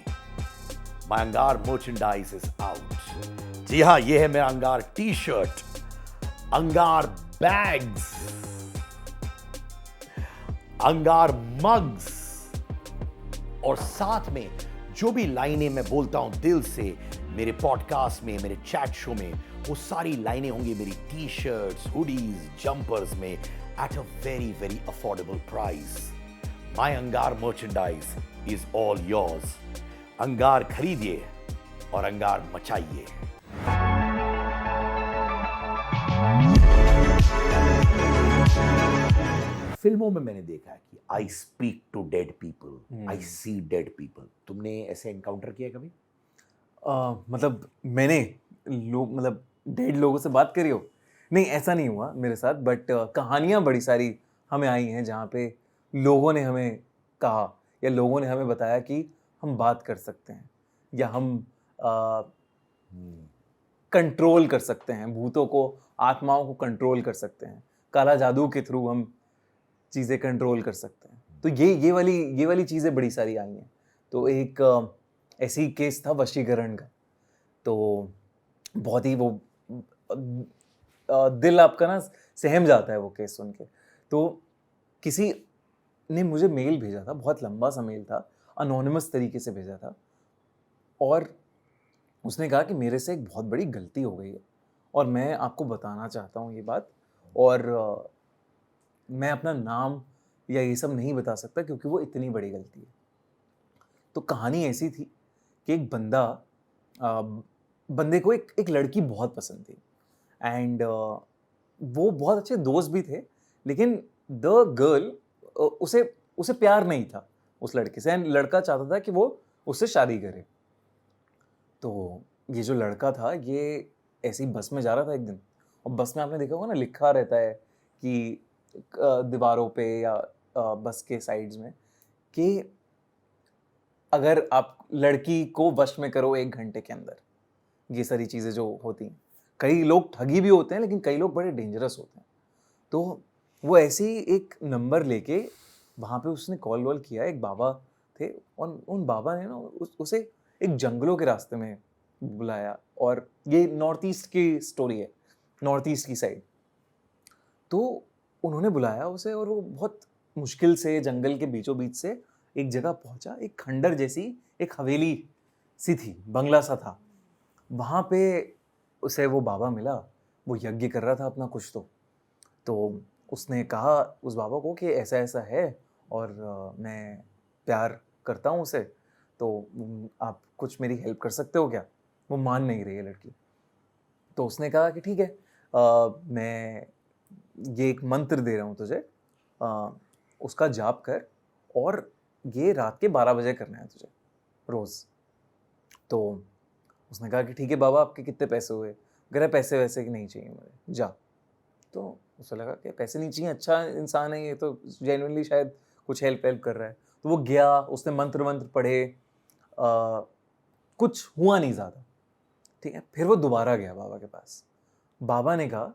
माय अंगार मर्चेंडाइज इज आउट। जी हाँ, ये है मेरा अंगार टी शर्ट, अंगार बैग्स, अंगार मग्स, और साथ में जो भी लाइनें मैं बोलता हूं दिल से मेरे पॉडकास्ट में, मेरे चैट शो में, वो सारी लाइनें होंगी मेरी टी शर्ट्स, हुडीज, जंपर्स में at a very very affordable price. My अंगार मर्चेंडाइज इज ऑल योर्स। अंगार खरीदिए और अंगार मचाइए। फिल्मों में मैंने देखा है कि I speak to dead people, I see dead people. तुमने ऐसे एनकाउंटर किया कभी? मतलब मैंने मतलब डेड लोगों से बात करी हो? नहीं, ऐसा नहीं हुआ मेरे साथ, बट कहानियाँ बड़ी सारी हमें आई हैं जहाँ पे लोगों ने हमें कहा या लोगों ने हमें बताया कि हम बात कर सकते हैं या हम कंट्रोल कर सकते हैं, भूतों को, आत्माओं को कंट्रोल कर सकते हैं, काला जादू के थ्रू हम चीज़ें कंट्रोल कर सकते हैं। तो ये वाली चीज़ें बड़ी सारी आई हैं। तो एक ऐसी केस था वशीकरण का। तो बहुत ही वो दिल आपका ना सहम जाता है वो केस सुन के। तो किसी ने मुझे मेल भेजा था, बहुत लंबा सा मेल था, अनोनिमस तरीके से भेजा था, और उसने कहा कि मेरे से एक बहुत बड़ी गलती हो गई है और मैं आपको बताना चाहता हूँ ये बात, और मैं अपना नाम या ये सब नहीं बता सकता क्योंकि वो इतनी बड़ी गलती है। तो कहानी ऐसी थी कि एक बंदे को एक लड़की बहुत पसंद थी, एंड वो बहुत अच्छे दोस्त भी थे, लेकिन द गर्ल, उसे उसे प्यार नहीं था उस लड़के से, एंड लड़का चाहता था कि वो उससे शादी करे। तो ये जो लड़का था ये ऐसी बस में जा रहा था एक दिन, और बस में आपने देखा होगा ना, लिखा रहता है कि दीवारों पे या बस के साइड्स में कि अगर आप लड़की को वश में करो 1 घंटे के अंदर, ये सारी चीज़ें जो होती हैं। कई लोग ठगी भी होते हैं, लेकिन कई लोग बड़े डेंजरस होते हैं। तो वो ऐसे ही एक नंबर लेके वहाँ पे उसने कॉल वॉल किया, एक बाबा थे, और उन बाबा ने ना उसे एक जंगलों के रास्ते में बुलाया, और ये नॉर्थ ईस्ट की स्टोरी है, नॉर्थ ईस्ट की साइड। तो उन्होंने बुलाया उसे, और वो बहुत मुश्किल से जंगल के बीचों बीच से एक जगह पहुंचा, एक खंडर जैसी एक हवेली सी थी, बंगला सा था। वहाँ पे उसे वो बाबा मिला, वो यज्ञ कर रहा था अपना कुछ। तो उसने कहा उस बाबा को कि ऐसा ऐसा है, और मैं प्यार करता हूँ उसे, तो आप कुछ मेरी हेल्प कर सकते हो क्या? वो मान नहीं रही है लड़की। तो उसने कहा कि ठीक है, मैं ये एक मंत्र दे रहा हूँ तुझे, उसका जाप कर, और ये रात के 12 बजे करना है तुझे रोज़। तो उसने कहा कि ठीक है बाबा, आपके कितने पैसे हुए? कह रहा पैसे वैसे कि नहीं चाहिए मुझे, जा। तो उसे लगा कि पैसे नहीं चाहिए, अच्छा इंसान है ये, तो जेन्युइनली शायद कुछ हेल्प कर रहा है। तो वो गया, उसने मंत्र पढ़े, कुछ हुआ नहीं ज़्यादा, ठीक है। फिर वो दोबारा गया बाबा के पास। बाबा ने कहा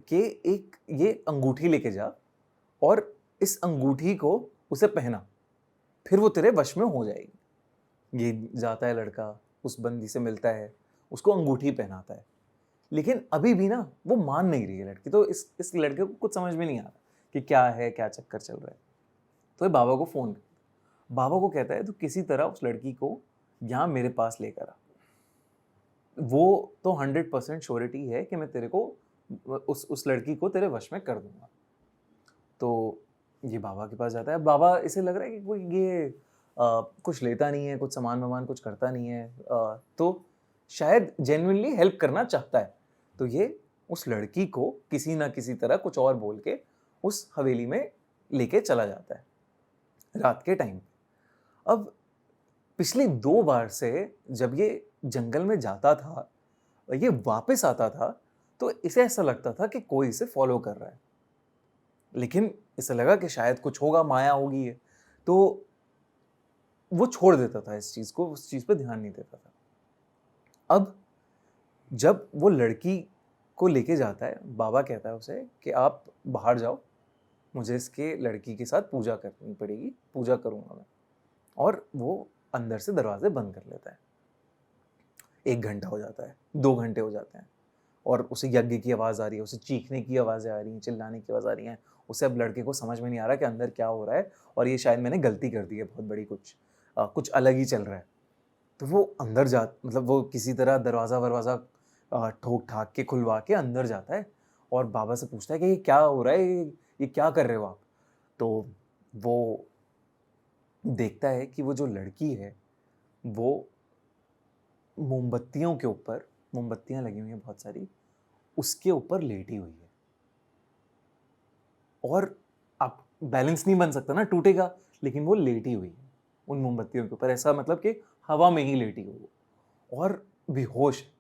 कि एक ये अंगूठी लेके जा, और इस अंगूठी को उसे पहना, फिर वो तेरे वश में हो जाएगी। ये जाता है लड़का, उस बंदी से मिलता है, उसको अंगूठी पहनाता है, लेकिन अभी भी ना वो मान नहीं रही है लड़की। तो इस लड़के को कुछ समझ में नहीं आ रहा कि क्या है, क्या चक्कर चल रहा है। तो ये बाबा को फ़ोन, बाबा को कहता है तो किसी तरह उस लड़की को यहाँ मेरे पास लेकर आ। वो तो 100% श्योरिटी है कि मैं तेरे को उस लड़की को तेरे वश में कर दूंगा। तो ये बाबा के पास जाता है। बाबा, इसे लग रहा है कि कोई ये कुछ लेता नहीं है, कुछ सामान वामान कुछ करता नहीं है, तो शायद जेन्युइनली हेल्प करना चाहता है। तो ये उस लड़की को किसी ना किसी तरह कुछ और बोल के उस हवेली में लेके चला जाता है रात के टाइम। अब पिछली 2 बार से जब ये जंगल में जाता था, ये वापस आता था, तो इसे ऐसा लगता था कि कोई इसे फॉलो कर रहा है, लेकिन इसे लगा कि शायद कुछ होगा, माया होगी ये, तो वो छोड़ देता था इस चीज़ को, उस चीज़ पे ध्यान नहीं देता था। अब जब वो लड़की को लेके जाता है, बाबा कहता है उसे कि आप बाहर जाओ, मुझे इसके लड़की के साथ पूजा करनी पड़ेगी, पूजा करूँगा मैं। और वो अंदर से दरवाजे बंद कर लेता है। 1 घंटा हो जाता है, 2 घंटे हो जाते हैं, और उसे यज्ञ की आवाज़ आ रही है, उसे चीखने की आवाज़ें आ रही हैं, चिल्लाने की आवाज़ आ रही हैं। उसे अब लड़के को समझ में नहीं आ रहा कि अंदर क्या हो रहा है, और ये शायद मैंने गलती कर दी है बहुत बड़ी, कुछ अलग ही चल रहा है। तो वो अंदर जा मतलब वो किसी तरह दरवाज़ा-वरवाज़ा ठोक-ठाक के खुलवा के अंदर जाता है और बाबा से पूछता है कि ये क्या हो रहा है? ये क्या कर रहे हो आप? तो वो देखता है कि वो जो लड़की है, वो मोमबत्तियों के ऊपर, मोमबत्तियाँ लगी हुई हैं बहुत सारी, उसके ऊपर लेटी हुई है। और अब बैलेंस नहीं बन सकता ना, टूटेगा, लेकिन वो लेटी हुई है उन मोमबत्तियों के ऊपर, ऐसा मतलब कि हवा में ही लेटी हुई वो, और बेहोश है।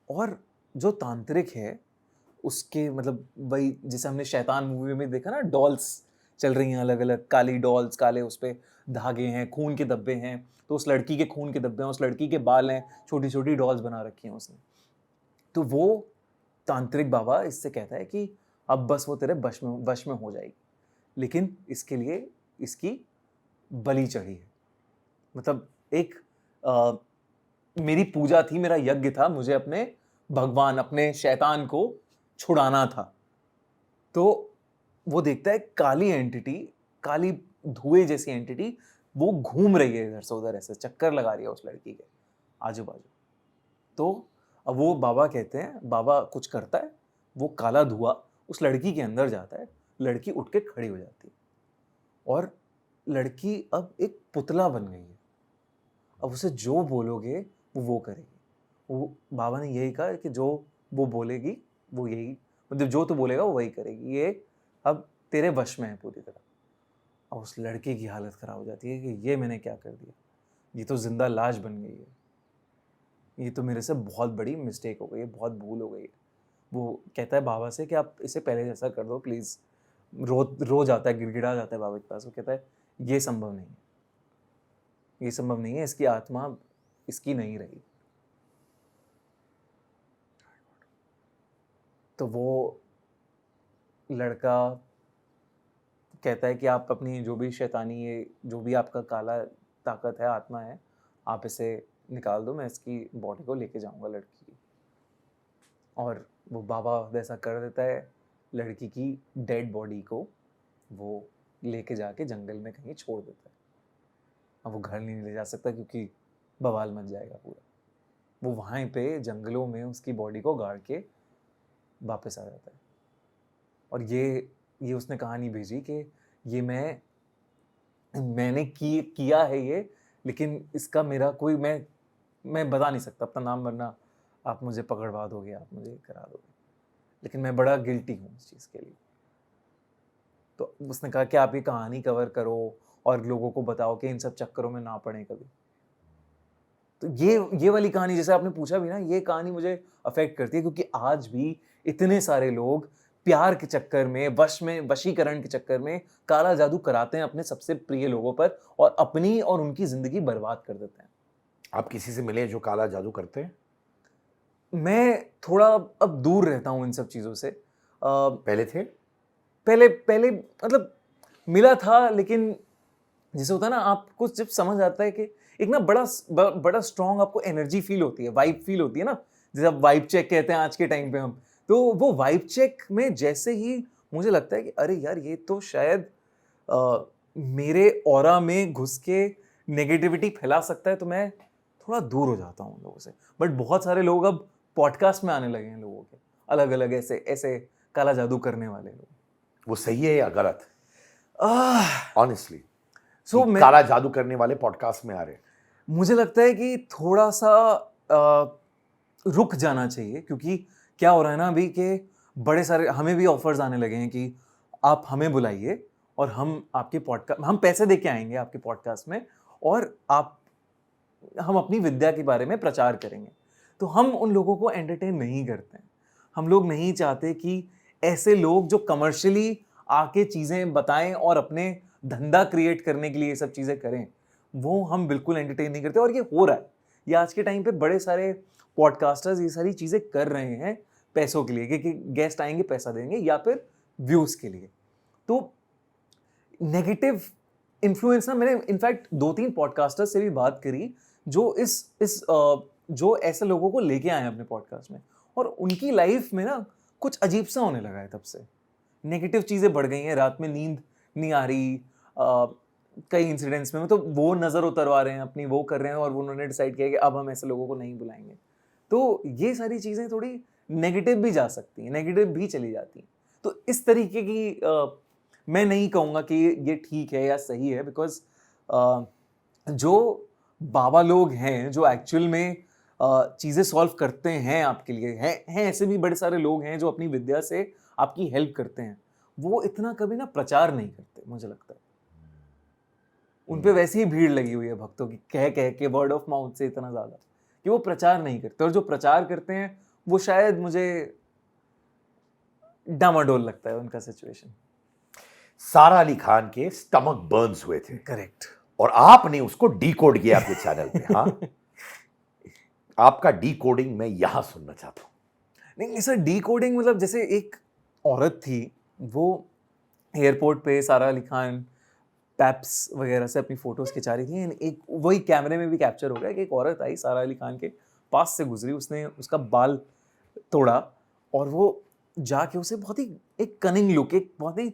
और जो तांत्रिक है, उसके मतलब वही जैसे हमने शैतान मूवी में देखा ना, डॉल्स चल रही हैं अलग अलग, काली डॉल्स, काले उस पे धागे हैं, खून के धब्बे हैं, तो उस लड़की के खून के धब्बे हैं, उस लड़की के बाल हैं, छोटी छोटी डॉल्स बना रखी हैं उसने। तो वो तांत्रिक बाबा इससे कहता है कि अब बस वो तेरे वश में हो जाएगी, लेकिन इसके लिए इसकी बलि चढ़ी है। मतलब एक मेरी पूजा थी, मेरा यज्ञ था, मुझे अपने भगवान, अपने शैतान को छुड़ाना था। तो वो देखता है काली एंटिटी, काली धुएं जैसी एंटिटी, वो घूम रही है इधर से उधर, ऐसे चक्कर लगा रही है उस लड़की के आजू बाजू। तो अब वो बाबा कहते हैं, बाबा कुछ करता है, वो काला धुआं उस लड़की के अंदर जाता है, लड़की उठ के खड़ी हो जाती है, और लड़की अब एक पुतला बन गई है। अब उसे जो बोलोगे वो करेगी। वो बाबा ने यही कहा कि जो वो बोलेगी वो यही, मतलब जो तू बोलेगा वो वही करेगी, ये अब तेरे वश में है पूरी तरह। अब उस लड़के की हालत खराब हो जाती है कि ये मैंने क्या कर दिया, ये तो जिंदा लाश बन गई है, ये तो मेरे से बहुत बड़ी मिस्टेक हो गई है, बहुत भूल हो गई है। वो कहता है बाबा से कि आप इसे पहले जैसा कर दो प्लीज़। रो जाता है, गिड़गिड़ा जाता है बाबा के पास। वो कहता है ये संभव नहीं है, ये संभव नहीं है, इसकी आत्मा इसकी नहीं रही। तो वो लड़का कहता है कि आप अपनी जो भी शैतानी, ये जो भी आपका काला ताकत है, आत्मा है, आप इसे निकाल दो, मैं इसकी बॉडी को लेके जाऊंगा लड़की की। और वो बाबा वैसा कर देता है, लड़की की डेड बॉडी को वो लेके जाके जंगल में कहीं छोड़ देता है। अब वो घर नहीं ले जा सकता क्योंकि बवाल मच जाएगा पूरा। वो वहाँ पे जंगलों में उसकी बॉडी को गाड़ के वापस आ जाता है। और ये उसने कहानी भेजी कि ये मैंने किया है ये, लेकिन इसका मेरा कोई, मैं बता नहीं सकता अपना नाम, वरना आप मुझे पकड़वा दोगे, आप मुझे करा दोगे, लेकिन मैं बड़ा गिल्टी हूँ इस चीज़ के लिए। तो उसने कहा कि आप ये कहानी कवर करो और लोगों को बताओ कि इन सब चक्करों में ना पड़े कभी। तो ये वाली कहानी, जैसे आपने पूछा भी ना, ये कहानी मुझे अफेक्ट करती है, क्योंकि आज भी इतने सारे लोग प्यार के चक्कर में, वशीकरण के चक्कर में काला जादू कराते हैं अपने सबसे प्रिय लोगों पर, और अपनी और उनकी जिंदगी बर्बाद कर देते हैं। आप किसी से मिले जो काला जादू करते हैं? मैं थोड़ा अब दूर रहता हूँ इन सब चीज़ों से। पहले थे? पहले मतलब मिला था, लेकिन जैसे होता है ना, आपको जब समझ आता है कि एक ना बड़ा स्ट्रॉन्ग आपको एनर्जी फील होती है, वाइब फील होती है ना, जैसे आप वाइब चेक कहते हैं आज के टाइम पे हम, तो वो वाइब चेक में जैसे ही मुझे लगता है कि अरे यार, ये तो शायद मेरे ऑरा में घुस के नेगेटिविटी फैला सकता है, तो मैं थोड़ा दूर हो जाता हूँ लोगों से। बट बहुत सारे लोग अब पॉडकास्ट में आने लगे हैं, लोगों के अलग अलग ऐसे ऐसे काला जादू करने वाले लोग। वो सही है या गलत? ऑनेस्टली, सो काला जादू करने वाले पॉडकास्ट में आ रहे हैं। मुझे लगता है कि थोड़ा सा रुक जाना चाहिए, क्योंकि क्या हो रहा है ना अभी कि बड़े सारे हमें भी ऑफर्स आने लगे हैं कि आप हमें बुलाइए और हम आपके पॉडकास्ट, हम पैसे दे के आएंगे आपके पॉडकास्ट में, और हम अपनी विद्या के बारे में प्रचार करेंगे। तो हम उन लोगों को एंटरटेन नहीं करते हैं। हम लोग नहीं चाहते कि ऐसे लोग जो कमर्शियली आके चीज़ें बताएं और अपने धंधा क्रिएट करने के लिए ये सब चीज़ें करें, वो हम बिल्कुल एंटरटेन नहीं करते। और ये हो रहा है, ये आज के टाइम पे बड़े सारे पॉडकास्टर्स ये सारी चीज़ें कर रहे हैं पैसों के लिए, कि गेस्ट आएंगे पैसा देंगे, या फिर व्यूज़ के लिए। तो नेगेटिव इन्फ्लुएंस ना, मैंने इनफैक्ट 2-3 पॉडकास्टर्स से भी बात करी जो इस जो ऐसे लोगों को लेके आए हैं अपने पॉडकास्ट में, और उनकी लाइफ में ना कुछ अजीब सा होने लगा है तब से। नेगेटिव चीज़ें बढ़ गई हैं, रात में नींद नहीं आ रही, कई इंसिडेंट्स में मतलब वो नज़र उतरवा रहे हैं अपनी, वो कर रहे हैं, और उन्होंने डिसाइड किया कि अब हम ऐसे लोगों को नहीं बुलाएंगे। तो ये सारी चीज़ें थोड़ी नेगेटिव भी जा सकती हैं, नेगेटिव भी चली जाती हैं। तो इस तरीके की मैं नहीं कहूँगा कि ये ठीक है या सही है, बिकॉज जो बाबा लोग हैं, जो एक्चुअल में चीज़ें सॉल्व करते हैं आपके लिए, हैं ऐसे भी बड़े सारे लोग हैं जो अपनी विद्या से आपकी हेल्प करते हैं, वो इतना कभी ना प्रचार नहीं करते, मुझे लगता है। उन पे वैसे ही भीड़ लगी हुई है भक्तों की, कह कह के वर्ड ऑफ माउथ से इतना ज़्यादा, कि वो प्रचार नहीं करते, और जो प्रचार करते हैं वो शायद मुझे डामाडोल लगता है उनका सिचुएशन। सारा अली खान के स्टमक बर्न्स हुए थे, करेक्ट। और आपने उसको डीकोड किया अपने चैनल पे। हाँ, आपका डीकोडिंग मैं यहां सुनना चाहता हूं। नहीं सर, डी कोडिंग मतलब जैसे एक औरत थी, वो एयरपोर्ट पे सारा अली खान पैप्स वगैरह से अपनी फोटोज खिंचा रही थी, and एक वही कैमरे में भी कैप्चर हो गया कि एक औरत आई सारा अली खान के पास से गुजरी, उसने उसका बाल तोड़ा, और वो जाके उसे बहुत ही एक कनिंग लुक, एक बहुत ही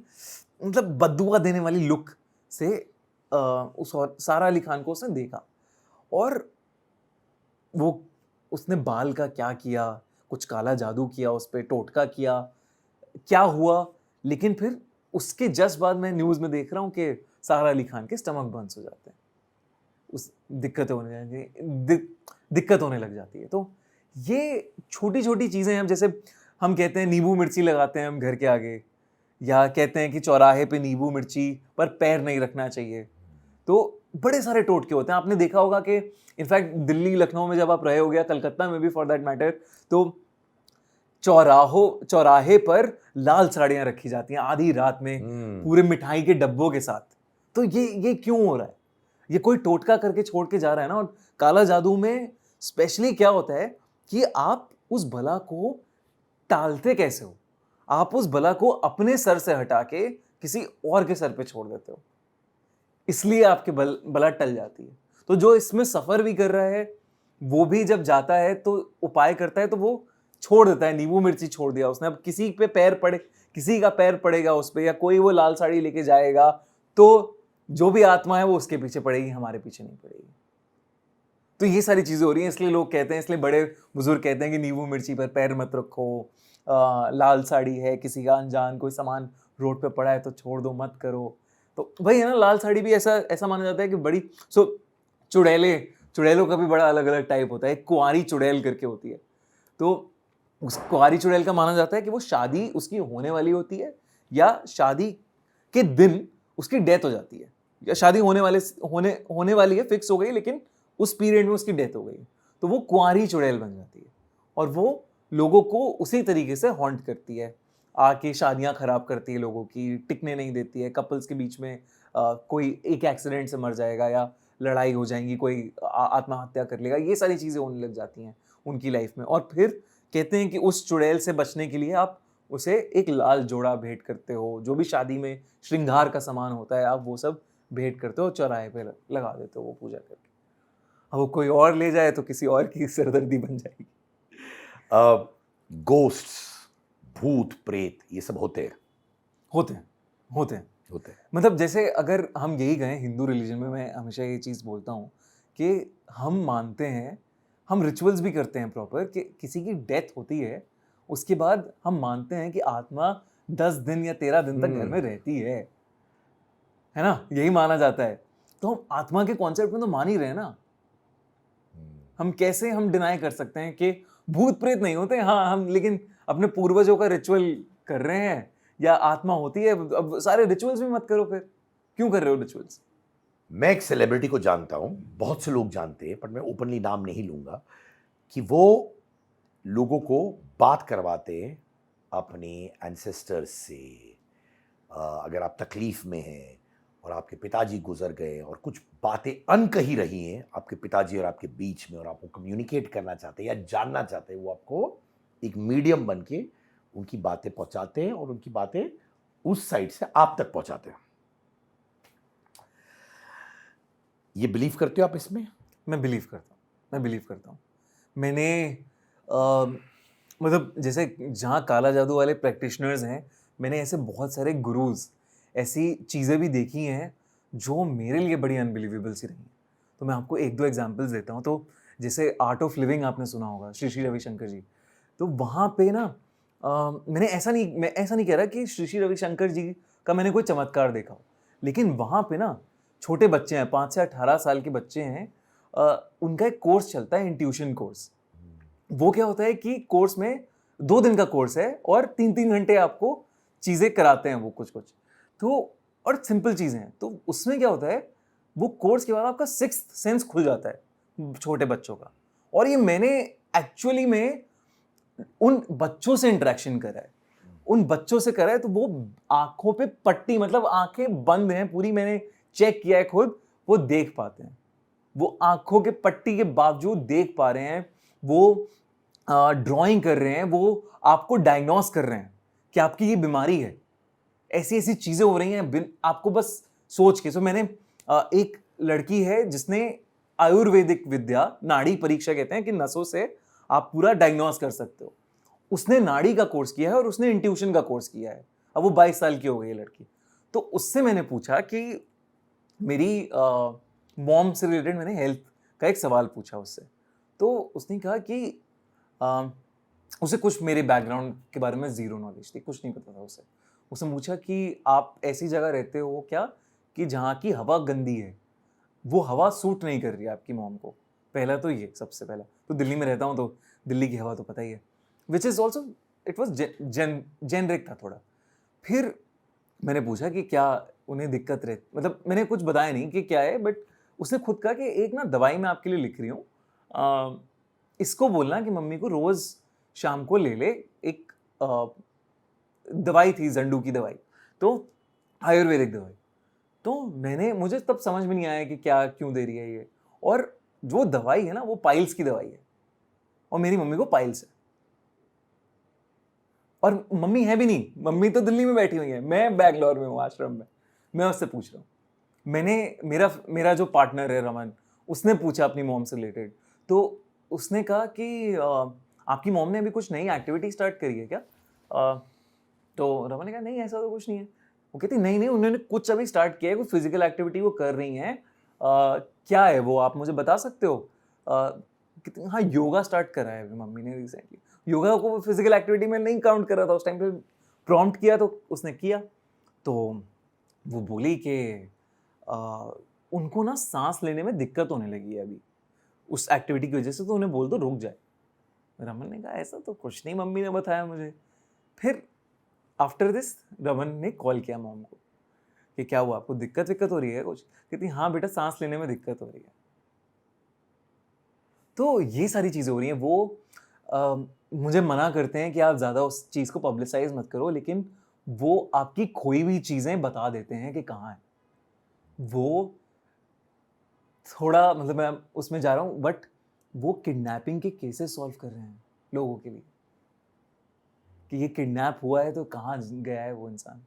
मतलब बददुआ देने वाली लुक से सारा अली खान को उसने देखा, और वो उसने बाल का क्या किया, कुछ काला जादू किया उस पे, टोटका किया, क्या हुआ, लेकिन फिर उसके जस्ट बाद मैं न्यूज़ में देख रहा हूँ कि सारा अली खान के स्टमक बर्न्स हो जाते हैं, उस दिक्कत होने लग जाती है। तो ये छोटी छोटी चीज़ें हैं, जैसे हम कहते हैं नींबू मिर्ची लगाते हैं हम घर के आगे, या कहते हैं कि चौराहे पे नींबू मिर्ची पर पैर नहीं रखना चाहिए। तो बड़े सारे टोटके होते हैं, आपने देखा होगा कि इनफैक्ट दिल्ली लखनऊ में जब आप रहे हो, या कलकत्ता में भी फॉर दैट मैटर, तो चौराहे पर लाल साड़ियां रखी जाती हैं आधी रात में, पूरे मिठाई के डब्बों के साथ। तो ये क्यों हो रहा है? ये कोई टोटका करके छोड़ के जा रहा है ना। और काला जादू में स्पेशली क्या होता है कि आप उस भला को टालते कैसे हो, आप उस भला को अपने सर से हटा के किसी और के सर पे छोड़ देते हो, इसलिए आपके बला टल जाती है। तो जो इसमें सफर भी कर रहा है, वो भी जब जाता है तो उपाय करता है, तो वो छोड़ देता है, नींबू मिर्ची छोड़ दिया उसने, अब किसी पे पैर पड़े, किसी का पैर पड़ेगा उस पे, या कोई वो लाल साड़ी लेके जाएगा, तो जो भी आत्मा है वो उसके पीछे पड़ेगी, हमारे पीछे नहीं पड़ेगी। तो ये सारी चीजें हो रही हैं, इसलिए लोग कहते हैं, इसलिए बड़े बुजुर्ग कहते हैं कि नींबू मिर्ची पर पैर मत रखो, लाल साड़ी है, किसी का अनजान कोई सामान रोड पे पड़ा है तो छोड़ दो, मत करो। तो वही है ना, लाल साड़ी भी ऐसा माना जाता है कि बड़ी चुड़ैलों का भी बड़ा अलग अलग टाइप होता है, एक कुंवारी चुड़ैल करके होती है। तो उस कुंवारी चुड़ैल का माना जाता है कि वो शादी उसकी होने वाली होती है, या शादी के दिन उसकी डेथ हो जाती है, या शादी होने वाली है, फिक्स हो गई, लेकिन उस पीरियड में उसकी डेथ हो गई, तो वो कुंवारी चुड़ैल बन जाती है, और वो लोगों को उसी तरीके से हॉन्ट करती है, आके शादियां खराब करती है लोगों की, टिकने नहीं देती है, कपल्स के बीच में कोई एक एक्सीडेंट से मर जाएगा, या लड़ाई हो जाएगी, कोई आत्महत्या कर लेगा, ये सारी चीज़ें होने लग जाती हैं उनकी लाइफ में। और फिर कहते हैं कि उस चुड़ैल से बचने के लिए आप उसे एक लाल जोड़ा भेंट करते हो, जो भी शादी में श्रृंगार का सामान होता है, आप वो सब भेंट करते हो, चौराहे पे लगा देते हो वो पूजा करके। अब वो कोई और ले जाए तो किसी और की सरदर्दी बन जाएगी। गोस्ट्स, भूत प्रेत, ये सब होते हैं होते हैं होते हैं होते हैं मतलब जैसे अगर हम यही गए हिंदू रिलीजन में, मैं हमेशा ये चीज़ बोलता हूँ कि हम मानते हैं, हम रिचुअल्स भी करते हैं प्रॉपर, कि किसी की डेथ होती है, उसके बाद हम मानते हैं कि आत्मा 10 दिन या 13 दिन तक घर में रहती है ना, यही माना जाता है। तो हम आत्मा के कॉन्सेप्ट में तो मान ही रहे हैं ना। हम कैसे हम डिनाई कर सकते हैं कि भूत प्रेत नहीं होते? हाँ, हम लेकिन अपने पूर्वजों का रिचुअल कर रहे हैं, या आत्मा होती है। अब सारे रिचुअल्स भी मत करो, फिर क्यों कर रहे हो रिचुअल्स? मैं एक सेलिब्रिटी को जानता हूं, बहुत से लोग जानते हैं, पर मैं ओपनली नाम नहीं लूंगा, कि वो लोगों को बात करवाते हैं अपने एंसेस्टर्स से। अगर आप तकलीफ में हैं और आपके पिताजी गुजर गए और कुछ बातें अनकही रही हैं आपके पिताजी और आपके बीच में, और आपको कम्युनिकेट करना चाहते हैं या जानना चाहते हैं, वो आपको एक मीडियम बन के उनकी बातें पहुंचाते हैं, और उनकी बातें उस साइड से आप तक पहुंचाते हैं। ये बिलीव करते हो आप इसमें? मैं बिलीव करता हूँ। मैंने मतलब जैसे जहाँ काला जादू वाले प्रैक्टिशनर्स हैं, मैंने ऐसे बहुत सारे गुरुज, ऐसी चीज़ें भी देखी हैं जो मेरे लिए बड़ी अनबिलीवेबल सी रही हैं। तो मैं आपको एक दो एग्जांपल्स देता हूँ। तो जैसे आर्ट ऑफ लिविंग आपने सुना होगा, श्री श्री रविशंकर जी। तो वहाँ पे ना मैं ऐसा नहीं कह रहा कि श्री श्री रविशंकर जी का मैंने कोई चमत्कार देखा हो, लेकिन वहाँ पे ना छोटे बच्चे हैं, 5 से 18 साल के बच्चे हैं, उनका एक कोर्स चलता है, इंट्यूशन कोर्स। वो क्या होता है कि कोर्स में 2 दिन का कोर्स है और 3-3 घंटे आपको चीज़ें कराते हैं वो कुछ-कुछ। तो और सिंपल चीज़ें हैं। तो उसमें क्या होता है, वो कोर्स के बाद आपका सिक्स्थ सेंस खुल जाता है छोटे बच्चों का। और ये मैंने एक्चुअली में उन बच्चों से इंटरेक्शन करा है। उन बच्चों से करा है, तो वो आँखों पे पट्टी, मतलब आँखें बंद हैं पूरी, मैंने चेक किया है खुद, वो देख पाते हैं। वो आँखों के पट्टी के बावजूद देख पा रहे हैं, वो ड्राइंग कर रहे हैं, वो आपको डायग्नोस कर रहे हैं कि आपकी ये बीमारी है। ऐसी-ऐसी चीज़ें हो रही हैं आपको बस सोच के। सो मैंने एक लड़की है जिसने आयुर्वेदिक विद्या, नाड़ी परीक्षा कहते हैं कि नसों से आप पूरा डायग्नोस कर सकते हो। उसने नाड़ी का कोर्स किया है और उसने इंट्यूशन का कोर्स किया है। अब वो 22 साल की हो गई है लड़की। तो उससे मैंने पूछा कि मेरी मॉम से रिलेटेड मैंने हेल्थ का एक सवाल पूछा उससे। तो उसने कहा कि अ, उसे कुछ मेरे बैकग्राउंड के बारे में ज़ीरो नॉलेज थी, कुछ नहीं पता था उसे। उसने पूछा कि आप ऐसी जगह रहते हो क्या कि जहाँ की हवा गंदी है? वो हवा सूट नहीं कर रही है आपकी मॉम को। पहला तो ये, सबसे पहला। तो दिल्ली में रहता हूँ तो दिल्ली की हवा तो पता ही है। Which is also, it was generic था थोड़ा। फिर मैंने पूछा कि क्या उन्हें दिक्कत रहे, मतलब मैंने कुछ बताया नहीं कि क्या है, बट उसने खुद कहा कि एक ना दवाई मैं आपके लिए लिख रही हूँ, इसको बोलना कि मम्मी को रोज़ शाम को ले ले। एक दवाई थी, जंडू की दवाई, तो आयुर्वेदिक दवाई। तो मुझे तब समझ में नहीं आया कि क्या क्यों दे रही है ये। और जो दवाई है ना, वो पाइल्स की दवाई है और मेरी मम्मी को पाइल्स है। और मम्मी है भी नहीं, मम्मी तो दिल्ली में बैठी हुई है, मैं बैंगलोर में हूँ आश्रम में। मैं उससे पूछ रहा हूँ। मेरा मेरा जो पार्टनर है रमन, उसने पूछा अपनी मॉम से रिलेटेड। तो उसने कहा कि आपकी मॉम ने अभी कुछ नई एक्टिविटी स्टार्ट करी है क्या? तो रमन ने कहा नहीं, ऐसा तो कुछ नहीं है। वो कहती नहीं नहीं, उन्होंने कुछ अभी स्टार्ट किया है, कोई फिजिकल एक्टिविटी वो कर रही हैं। क्या है वो, आप मुझे बता सकते हो? कहती हाँ, योगा स्टार्ट करा है अभी मम्मी ने रिसेंटली। योगा को फिजिकल एक्टिविटी में नहीं काउंट करा था उस टाइम पे, प्रॉम्प्ट किया तो उसने किया। तो वो बोली कि उनको ना सांस लेने में दिक्कत होने लगी है अभी उस एक्टिविटी की वजह से, तो उन्हें बोल दो रुक जाए। रमन ने कहा ऐसा तो कुछ नहीं, मम्मी ने बताया मुझे। फिर आफ्टर दिस रमन ने कॉल किया मॉम को कि क्या हुआ, आपको दिक्कत हो रही है कुछ? कहती हाँ बेटा, सांस लेने में दिक्कत हो रही है। तो ये सारी चीज़ें हो रही हैं। वो मुझे मना करते हैं कि आप ज़्यादा उस चीज़ को पब्लिसाइज़ मत करो, लेकिन वो आपकी खोई हुई चीज़ें बता देते हैं कि कहाँ है। वो थोड़ा, मतलब मैं उसमें जा रहा हूँ, बट वो किडनैपिंग के केसेस सॉल्व कर रहे हैं लोगों के लिए कि ये किडनैप हुआ है तो कहाँ गया है वो इंसान,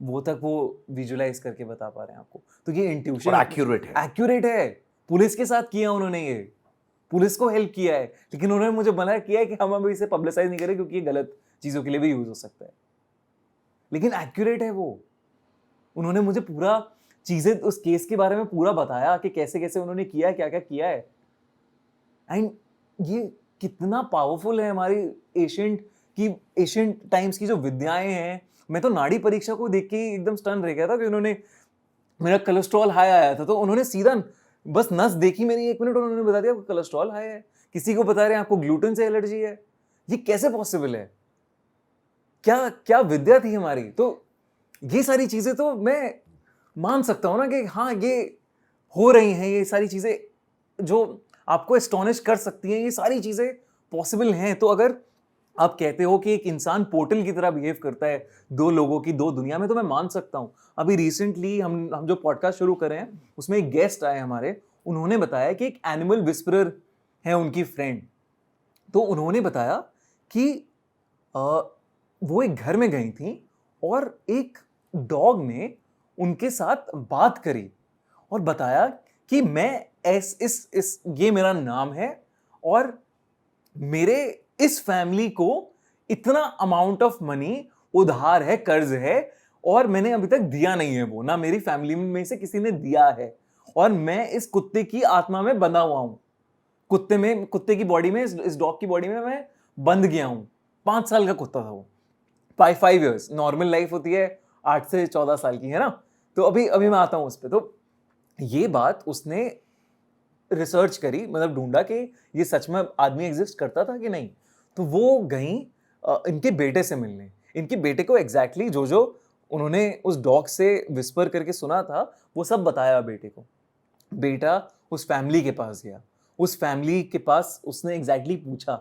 वो तक वो विजुलाइज करके बता पा रहे हैं आपको। तो ये इंट्यूशन और एक्यूरेट है। पुलिस के साथ किया उन्होंने, ये पुलिस को हेल्प किया है, लेकिन उन्होंने मुझे मना किया है कि हम अभी इसे पब्लिसाइज नहीं करें क्योंकि ये गलत चीज़ों के लिए भी यूज हो सकता है। लेकिन एक्यूरेट है वो। उन्होंने मुझे पूरा चीज़ें उस केस के बारे में पूरा बताया कि कैसे कैसे उन्होंने किया है, क्या क्या किया है। एंड ये कितना पावरफुल है हमारी एशियंट टाइम्स की जो विद्याएं हैं। मैं तो नाड़ी परीक्षा को देख के ही एकदम स्टन रह गया था कि उन्होंने, मेरा कोलेस्ट्रॉल हाई आया था तो उन्होंने सीधा बस नस देखी मेरी 1 मिनट और उन्होंने बता दिया आपको कोलेस्ट्रॉल हाई है। किसी को बता रहे हैं आपको ग्लूटेन से एलर्जी है। ये कैसे पॉसिबल है? क्या क्या विद्या थी हमारी। तो ये सारी चीजें तो मैं मान सकता हूं ना कि हाँ, ये हो रही हैं, ये सारी चीजें जो आपको एस्टोनिश कर सकती हैं, ये सारी चीजें पॉसिबल हैं। तो अगर आप कहते हो कि एक इंसान पोर्टल की तरह बिहेव करता है दो लोगों की, दो दुनिया में, तो मैं मान सकता हूं। अभी रिसेंटली हम जो पॉडकास्ट शुरू कर रहे हैं उसमें एक गेस्ट आए हमारे, उन्होंने बताया कि एक एनिमल विस्परर है उनकी फ्रेंड। तो उन्होंने बताया कि वो एक घर में गई थी और एक डॉग ने उनके साथ बात करी और बताया कि मैं ये मेरा नाम है और मेरे इस फैमिली को इतना अमाउंट ऑफ मनी उधार है, कर्ज है, और मैंने अभी तक दिया नहीं है, वो ना मेरी फैमिली में से किसी ने दिया है, और मैं इस कुत्ते की आत्मा में बंधा हुआ हूं। कुत्ते की बॉडी में, इस डॉग की बॉडी में मैं बंध गया हूं। 5 साल का कुत्ता था वो, 5 years। नॉर्मल लाइफ होती है 8 से 14 साल की, है ना। तो अभी अभी मैं आता हूं उस पर। तो ये बात उसने रिसर्च करी, मतलब ढूंढा कि ये सच में आदमी एग्जिस्ट करता था कि नहीं। तो वो गई इनके बेटे से मिलने। इनके बेटे को एग्जैक्टली जो उन्होंने उस डॉग से विस्पर करके सुना था, वो सब बताया बेटे को। बेटा उस फैमिली के पास गया। उस फैमिली के पास उसने एग्जैक्टली पूछा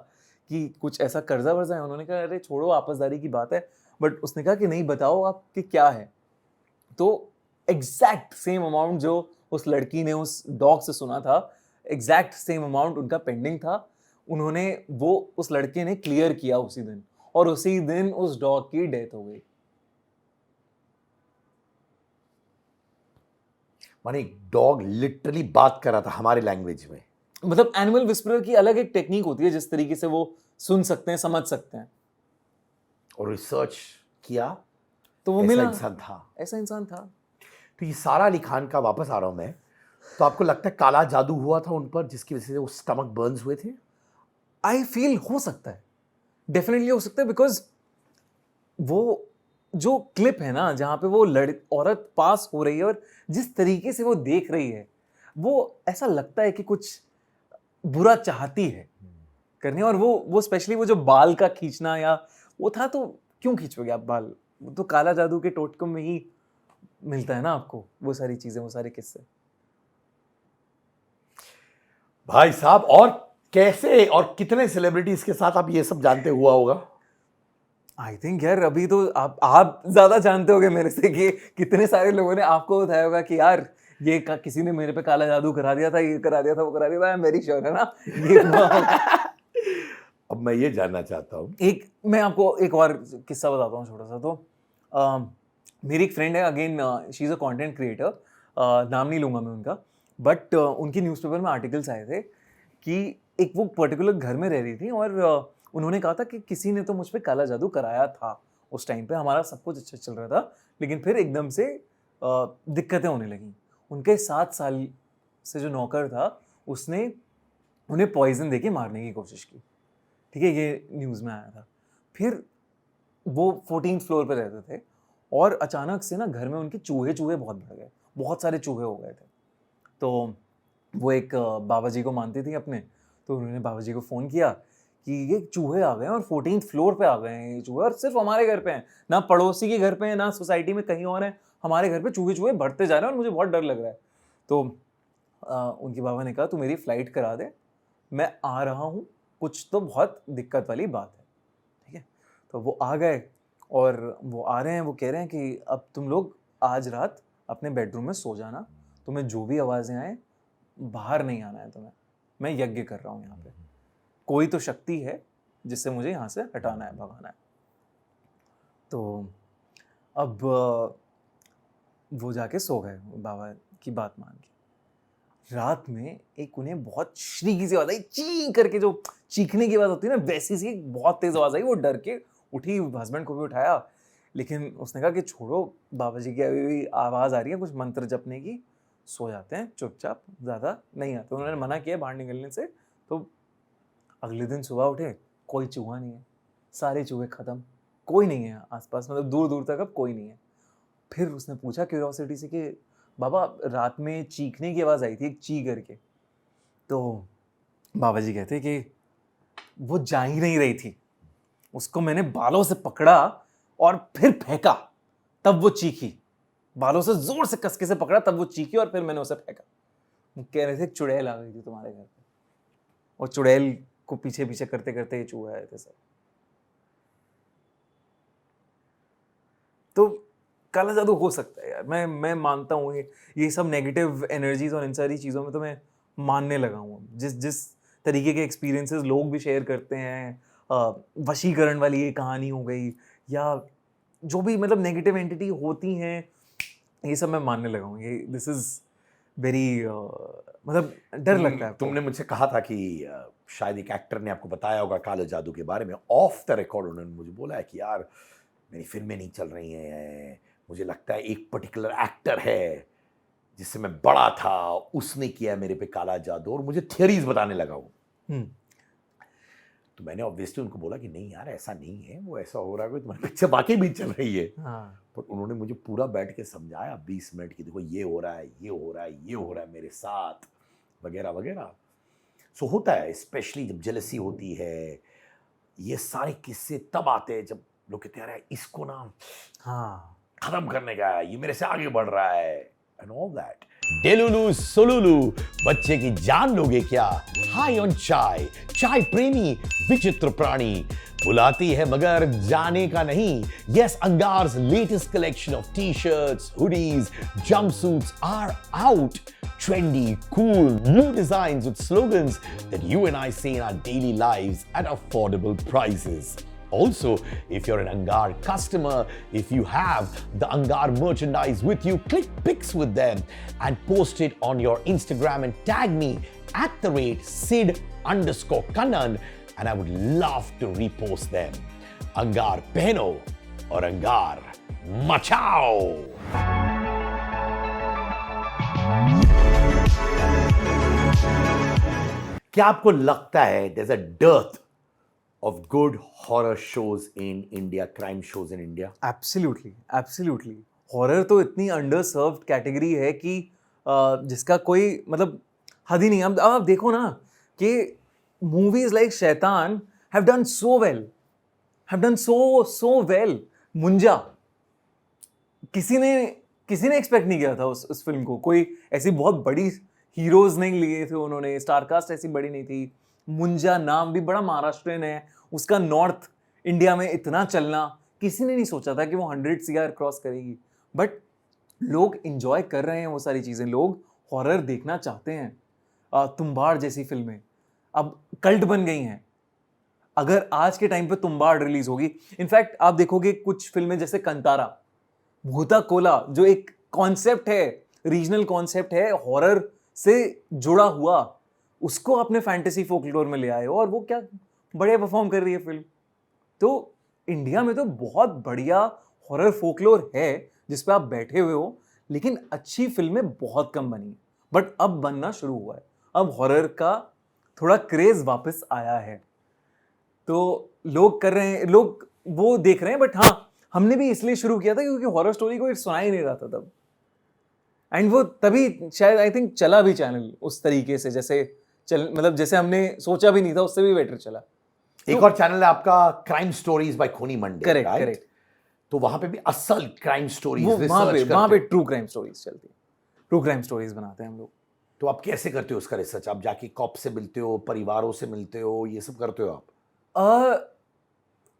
कि कुछ ऐसा कर्जा वर्जा है। उन्होंने कहा अरे छोड़ो, आपसदारी की बात है। बट उसने कहा कि नहीं, बताओ आप कि क्या है। तो एग्जैक्ट सेम अमाउंट जो उस लड़की ने उस डॉग से सुना था, एग्जैक्ट सेम अमाउंट उनका पेंडिंग था। उन्होंने वो उस लड़के ने क्लियर किया उसी दिन, और उसी दिन उस डॉग की डेथ हो गई। माने डॉग लिटरली बात कर रहा था हमारे लैंग्वेज में। मतलब एनिमल विस्परर की अलग एक टेक्निक होती है जिस तरीके से वो सुन सकते हैं, समझ सकते हैं। और रिसर्च किया तो वो ऐसा मिला, इंसान था। ऐसा इंसान था। तो ये सारा अली खान का, वापस आ रहा हूं मैं, तो आपको लगता है काला जादू हुआ था उन पर जिसकी वजह से वो स्टमक बर्न्स हुए थे? आई फील हो सकता है, डेफिनेटली हो सकता है। बिकॉज वो जो क्लिप है ना जहां पे वो औरत पास हो रही है और जिस तरीके से वो देख रही है, वो ऐसा लगता है कि कुछ बुरा चाहती है करने। और वो स्पेशली वो जो बाल का खींचना या वो था, तो क्यों खींचोगे आप बाल? वो तो काला जादू के टोटकों में ही मिलता है ना आपको, वो सारी चीजें, वो सारे किस्से। भाई साहब, और कैसे और कितने सेलिब्रिटीज के साथ आप ये सब जानते हुआ होगा? आई थिंक यार अभी तो आप ज्यादा जानते होगे मेरे से कि कितने सारे लोगों ने आपको बताया होगा कि यार ये किसी ने मेरे पे काला जादू करा दिया था, ये करा दिया था, वो करा दिया था। आई एम वेरी श्योर, है ना ये अब मैं ये जानना चाहता हूँ। एक मैं आपको एक और किस्सा बताता हूँ छोटा सा। तो मेरी एक फ्रेंड है, again she is a content creator, नाम नहीं लूँगा मैं उनका। बट उनकी न्यूज़पेपर में आर्टिकल्स आए थे कि एक वो पर्टिकुलर घर में रह रही थी, और उन्होंने कहा था कि किसी ने तो मुझ पे काला जादू कराया था। उस टाइम पे हमारा सब कुछ अच्छा चल रहा था, लेकिन फिर एकदम से दिक्कतें होने लगीं। उनके 7 साल से जो नौकर था, उसने उन्हें पॉइजन देके मारने की कोशिश की। ठीक है, ये न्यूज़ में आया था। फिर वो 14th फ्लोर पे रहते थे, और अचानक से ना घर में उनके चूहे बहुत बढ़ गए, बहुत सारे चूहे हो गए थे। तो वो एक बाबा जी को मानती थी अपने, तो उन्होंने बाबा जी को फ़ोन किया कि ये चूहे आ गए हैं और 14th फ्लोर पे आ गए हैं ये चूहे, और सिर्फ हमारे घर पे हैं, ना पड़ोसी के घर पे हैं, ना सोसाइटी में कहीं और हैं, हमारे घर पे चूहे बढ़ते जा रहे हैं और मुझे बहुत डर लग रहा है। तो उनके बाबा ने कहा तू मेरी फ़्लाइट करा दे, मैं आ रहा हूँ, कुछ तो बहुत दिक्कत वाली बात है। ठीक है, तो वो आ गए, और वो आ रहे हैं, वो कह रहे हैं कि अब तुम लोग आज रात अपने बेडरूम में सो जाना, तुम्हें जो भी आवाज़ें आए बाहर नहीं आना है तुम्हें, मैं यज्ञ कर रहा हूँ यहाँ पे, कोई तो शक्ति है जिससे मुझे यहाँ से हटाना है, भगाना है। तो अब वो जाके सो गए बाबा की बात मान के। रात में एक उन्हें बहुत श्रीकी सी आवाज़ आई, ची करके, जो चीखने की आवाज़ होती है ना, वैसी सी बहुत तेज़ आवाज़ आई। वो डर के उठी, हस्बैंड को भी उठाया, लेकिन उसने कहा कि छोड़ो, बाबा जी की अभी भी आवाज़ आ रही है कुछ मंत्र जपने की, सो जाते हैं चुपचाप, ज़्यादा नहीं आते। उन्होंने मना किया बाहर निकलने से। तो अगले दिन सुबह उठे, कोई चूहा नहीं है, सारे चूहे ख़त्म, कोई नहीं है आसपास, मतलब दूर दूर तक अब कोई नहीं है। फिर उसने पूछा क्यूरियोसिटी से कि बाबा रात में चीखने की आवाज़ आई थी, एक ची करके। तो बाबा जी कहते कि वो जा ही नहीं रही थी, उसको मैंने बालों से पकड़ा और फिर फेंका, तब वो चीखी। बालों से जोर से कसके से पकड़ा, तब वो चीखी, और फिर मैंने उसे फेंका। वो कह रहे थे चुड़ैल आ गई थी तुम्हारे घर पे, और चुड़ैल को पीछे पीछे करते करते ये चूहे आए थे सब। तो काला जादू हो सकता है यार, मैं मानता हूँ ये सब नेगेटिव एनर्जीज और इन सारी चीज़ों में तो मैं मानने लगा हूँ। जिस जिस तरीके के एक्सपीरियंसेस लोग भी शेयर करते हैं, वशीकरण वाली ये कहानी हो गई, या जो भी मतलब नेगेटिव एंटिटी होती हैं, ये सब मैं मानने लगा हूँ। ये वेरी मतलब डर लगता है। तुमने मुझसे कहा था कि शायद एक एक्टर ने आपको बताया होगा काले जादू के बारे में, ऑफ द रिकॉर्ड उन्होंने मुझे बोला है कि यार मेरी फिल्में नहीं चल रही हैं, मुझे लगता है एक पर्टिकुलर एक्टर है जिससे मैं बड़ा था, उसने किया मेरे पे काला जादू, और मुझे थियरीज बताने लगा वो। हम्म, तो मैंने ऑब्वियसली उनको बोला कि नहीं यार ऐसा नहीं है, वो ऐसा हो रहा है, तुम्हारी पिक्चर वाकई भी चल रही है। हाँ, पर उन्होंने मुझे पूरा बैठ के समझाया 20 मिनट की, देखो ये हो रहा है, ये हो रहा है, ये हो रहा है मेरे साथ, वगैरह वगैरह। सो होता है, स्पेशली जब जेलसी होती है, ये सारे किस्से तब आते हैं जब लोग कहते हैं अरे इसको ना हाँ, खत्म करने का है, ये मेरे से आगे बढ़ रहा है, एंड ऑल दैट। डेलुलू सोलुलू, बच्चे की जान लोगे क्या? हाई ऑन चाय, चाय प्रेमी विचित्र प्राणी, बुलाती है मगर जाने का नहीं। Yes, Angar's latest collection of t-shirts, hoodies, jumpsuits are out. Trendy, cool, new designs with slogans that you and I see in our daily lives at affordable prices. Also, if you're an Angar customer, if you have the Angar merchandise with you, click pics with them and post it on your Instagram and tag me at @Sid_Kannan, and I would love to repost them. Angar pehno और Angar मचाओ। क्या आपको लगता है there's a dearth of good horror shows in India, crime shows in India? Absolutely absolutely. Horror तो इतनी under served category है कि जिसका कोई मतलब हद ही नहीं। अब आप देखो ना कि movies like Shaitaan have done so well, have done so well. Munjya किसी ने एक्सपेक्ट नहीं किया था उस फिल्म को। कोई ऐसी बहुत बड़ी हीरोज नहीं लिए थे उन्होंने, स्टारकास्ट ऐसी बड़ी नहीं थी। मुंजा नाम भी बड़ा महाराष्ट्रियन है, उसका नॉर्थ इंडिया में इतना चलना किसी ने नहीं सोचा था कि वो 100 CR क्रॉस करेगी। बट लोग इंजॉय कर रहे हैं वो सारी चीजें, लोग हॉरर देखना चाहते हैं। तुम्बाड़ जैसी फिल्में अब कल्ट बन गई हैं। अगर आज के टाइम पे तुम्बाड़ रिलीज होगी, इनफैक्ट आप देखोगे कुछ फिल्में जैसे कंतारा, भूता कोला, जो एक कॉन्सेप्ट है, रीजनल कॉन्सेप्ट है, हॉरर से जुड़ा हुआ, उसको अपने फैंटेसी फोकलोर में ले आए हो और वो क्या बढ़िया परफॉर्म कर रही है फिल्म। तो इंडिया में तो बहुत बढ़िया हॉरर फोकलोर है जिस पे आप बैठे हुए हो, लेकिन अच्छी फिल्में बहुत कम बनी। बट अब बनना शुरू हुआ है, अब हॉरर का थोड़ा क्रेज वापस आया है, तो लोग कर रहे हैं, लोग वो देख रहे हैं। बट हाँ, हमने भी इसलिए शुरू किया था क्योंकि हॉरर स्टोरी कोई सुना ही नहीं रहा था तब, एंड वो तभी शायद आई थिंक चला भी चैनल उस तरीके से, जैसे मतलब जैसे हमने सोचा भी नहीं था, उससे भी बेटर चला। एक और चैनल है आपका क्राइम स्टोरीज बाय खूनी मंडे, करेक्ट राइट? करेक्ट। तो वहां पे भी असल क्राइम स्टोरीज वहां पे ट्रू क्राइम स्टोरीज चलती है, ट्रू क्राइम स्टोरीज बनाते हैं हम लोग। तो आप कैसे करते हो उसका रिसर्च? आप जाके कॉप से मिलते हो, परिवारों से मिलते हो, ये सब करते हो आप?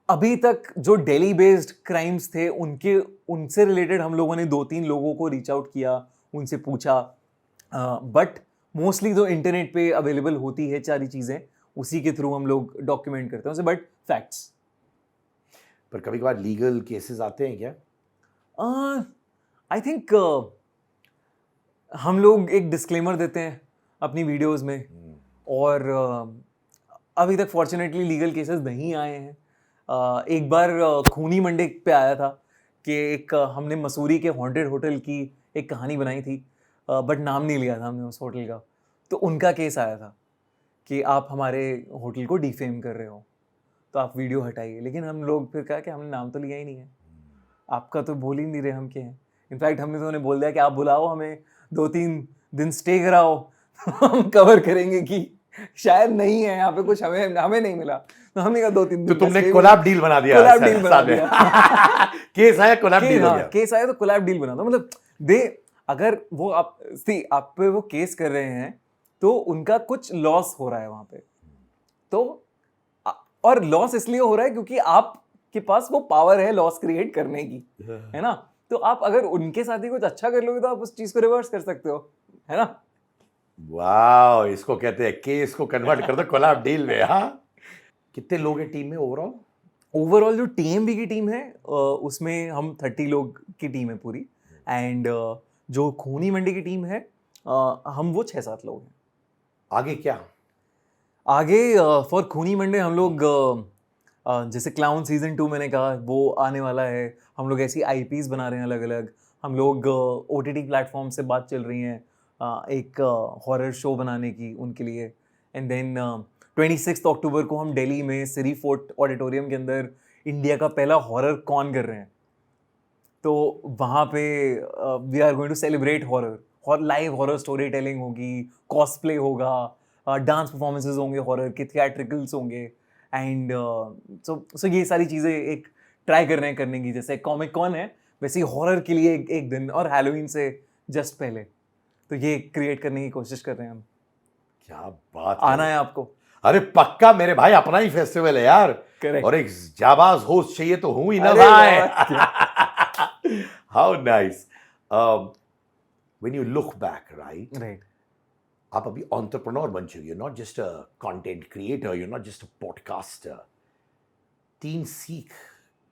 अभी तक जो दिल्ली बेस्ड क्राइम्स थे उनसे रिलेटेड हम लोगों ने 2-3 लोगों को रीच आउट किया, उनसे पूछा। बट मोस्टली तो इंटरनेट पे अवेलेबल होती है सारी चीजें, उसी के थ्रू हम लोग डॉक्यूमेंट करते हैं उसे। But facts. पर कभी कभार लीगल केसेस आते हैं क्या? आई थिंक हम लोग एक डिस्क्लेमर देते हैं अपनी वीडियोस में, और अभी तक फॉर्चुनेटली लीगल केसेस नहीं आए हैं। एक बार खूनी मंडे पे आया था कि एक हमने मसूरी के हॉन्टेड होटल की एक कहानी बनाई थी, बट नाम नहीं लिया था हमने उस होटल का। तो उनका केस आया था कि आप हमारे होटल को डिफेम कर रहे हो, तो आप वीडियो हटाइए। लेकिन हम लोग फिर कहा कि हमने नाम तो लिया ही नहीं है, आपका तो बोल ही नहीं रहे हम क्या हैं। इनफैक्ट हमने तो उन्हें बोल दिया कि आप बुलाओ, हमें 2-3 दिन स्टे कराओ, हम कवर करेंगे कि शायद नहीं है यहाँ पे कुछ, हमें नहीं मिला। तो हमने कहा 2-3 दिन। तो तुमने कोलैब डील बना दिया? कोलैब डील बना दिया। केस आया, कोलैब डील हो गया। केस आया तो कोलैब डील बना दो। मतलब अगर वो आप पे वो केस कर रहे हैं तो उनका कुछ लॉस हो रहा है वहां पे, तो और लॉस इसलिए हो रहा है क्योंकि आपके पास वो पावर है लॉस क्रिएट करने की, है ना। तो आप अगर उनके साथ ही कुछ अच्छा कर लोगे तो आप उस चीज को रिवर्स कर सकते हो, है ना। वाह, इसको कहते हैं केस को कन्वर्ट कर दो कोलैब डील में। हाँ, कितने लोग हैं टीम में ओवरऑल जो TMV की टीम है उसमें हम 30 लोग की टीम है पूरी। एंड जो खूनी मंडी की टीम है हम वो 6-7 लोग हैं। आगे क्या? आगे फॉर खूनी मंडे हम लोग जैसे क्लाउन सीजन 2 मैंने कहा वो आने वाला है। हम लोग ऐसी आईपीज बना रहे हैं अलग अलग। हम लोग ओटीटी प्लेटफॉर्म से बात चल रही है एक हॉरर शो बनाने की उनके लिए। एंड देन 26 अक्टूबर को हम दिल्ली में सिरी फोर्ट ऑडिटोरियम के अंदर इंडिया का पहला हॉरर कॉन कर रहे हैं। तो वहाँ पे we are going to celebrate horror, live horror story telling होगी, कॉस्प्ले होगा, डांस परफॉर्मेंसेज होंगे, हॉरर के थिएट्रिकल्स होंगे। एंड सो ये सारी चीज़ें एक ट्राई कर रहे हैं करने की। जैसे कॉमिक कॉन है वैसे ही हॉरर के लिए एक दिन, और हैलोवीन से जस्ट पहले। तो ये क्रिएट करने की कोशिश कर रहे हैं हम। क्या बात आना है आपको। अरे पक्का मेरे भाई, अपना ही फेस्टिवल है यार। Correct. और एक जाबाज होस्ट चाहिए तो हूं ही ना अरे भाई। How nice. When you look back, right, right, आप अभी एंटरप्रेन्योर बन चुके हो, not just a content creator, you not just a podcaster. 3 सीख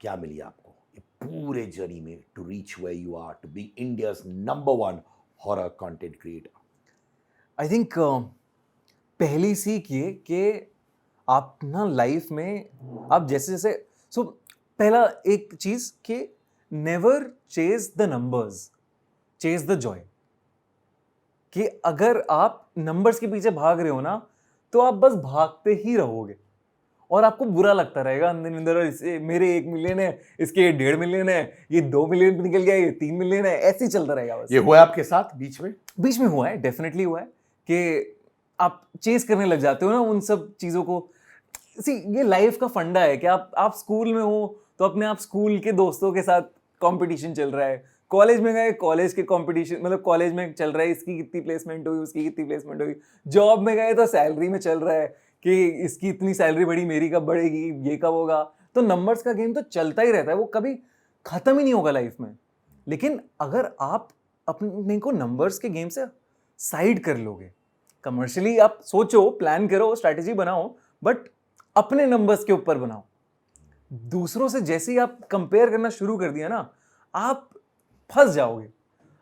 क्या मिली आपको ये पूरे जर्नी में to reach where you are, to be India's number 1 horror content creator? I think पहली सीख ये कि आप ना लाइफ में आप जैसे जैसे पहला एक चीज कि never chase the numbers, chase the Joy. कि अगर आप नंबर्स के पीछे भाग रहे हो ना तो आप बस भागते ही रहोगे और आपको बुरा लगता रहेगा अंदर अंदर, इसे मेरे 1 मिलियन है, इसके 1.5 मिलियन है, ये 2 मिलियन पे निकल गया, ये 3 मिलियन है, ऐसे ही चलता रहेगा बस। ये हुआ है आपके साथ बीच में? बीच में हुआ है, डेफिनेटली हुआ है कि आप चेस करने लग जाते हो ना उन सब चीज़ों को। ये लाइफ का फंडा है कि आप स्कूल में हो तो अपने आप स्कूल के दोस्तों के साथ कंपटीशन चल रहा है। कॉलेज में गए, कॉलेज के कंपटीशन, मतलब कॉलेज में चल रहा है इसकी कितनी प्लेसमेंट हुई, उसकी कितनी प्लेसमेंट हुई। जॉब में गए तो सैलरी में चल रहा है कि इसकी इतनी सैलरी बढ़ी, मेरी कब बढ़ेगी, ये कब होगा। तो नंबर्स का गेम तो चलता ही रहता है, वो कभी खत्म ही नहीं होगा लाइफ में। लेकिन अगर आप अपने को नंबर्स के गेम से साइड कर लोगे, कमर्शियली आप सोचो, प्लान करो, स्ट्रैटेजी बनाओ, बट अपने नंबर्स के ऊपर बनाओ। दूसरों से जैसे ही आप कंपेयर करना शुरू कर दिया ना, आप फंस जाओगे।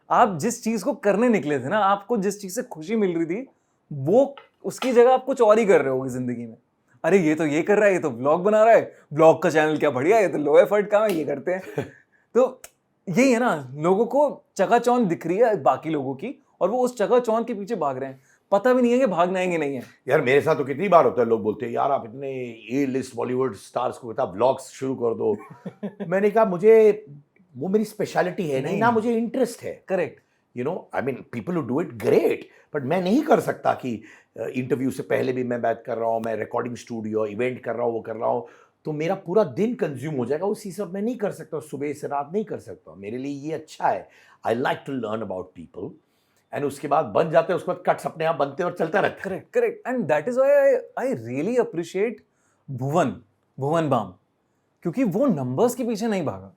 आप जिस चीज को करने निकले थे ना, आपको जिस चीज से खुशी मिल रही थी, वो उसकी जगह आप कुछ और ही कर रहे होगे जिंदगी में। अरे ये तो ये कर रहा है, ये तो ब्लॉग बना रहा है, ब्लॉग का चैनल क्या बढ़िया है, ये तो लो एफर्ट काम है, ये करते हैं। तो यही है ना, लोगों को चकाचौंध दिख रही है बाकी लोगों की और वो उस चकाचौंध के पीछे भाग रहे हैं। पता भी नहीं है कि भागना है कि नहीं है। यार मेरे साथ तो कितनी बार होता है, लोग बोलते हैं यार आप इतने ए लिस्ट बॉलीवुड स्टार्स को बता व्लॉग्स शुरू कर दो। मैंने कहा मुझे वो मेरी स्पेशलिटी है नहीं ना, मुझे इंटरेस्ट है। Correct. You know, I mean people who do it great, but मैं नहीं कर सकता कि इंटरव्यू से पहले भी मैं बात कर रहा हूँ, मैं रिकॉर्डिंग स्टूडियो इवेंट कर रहा हूँ, वो कर रहा हूँ, तो मेरा पूरा दिन कंज्यूम हो जाएगा उसी सब। मैं नहीं कर सकता, सुबह से रात नहीं कर सकता। मेरे लिए ये अच्छा है, I like to learn about people, and उसके बाद बन जाते हैं, उसके बाद कट्स अपने आप बनते हैं और चलता रहता है। Correct, correct. And that is why I really appreciate Bhuvan Bam, क्योंकि वो नंबर्स के पीछे नहीं भागा।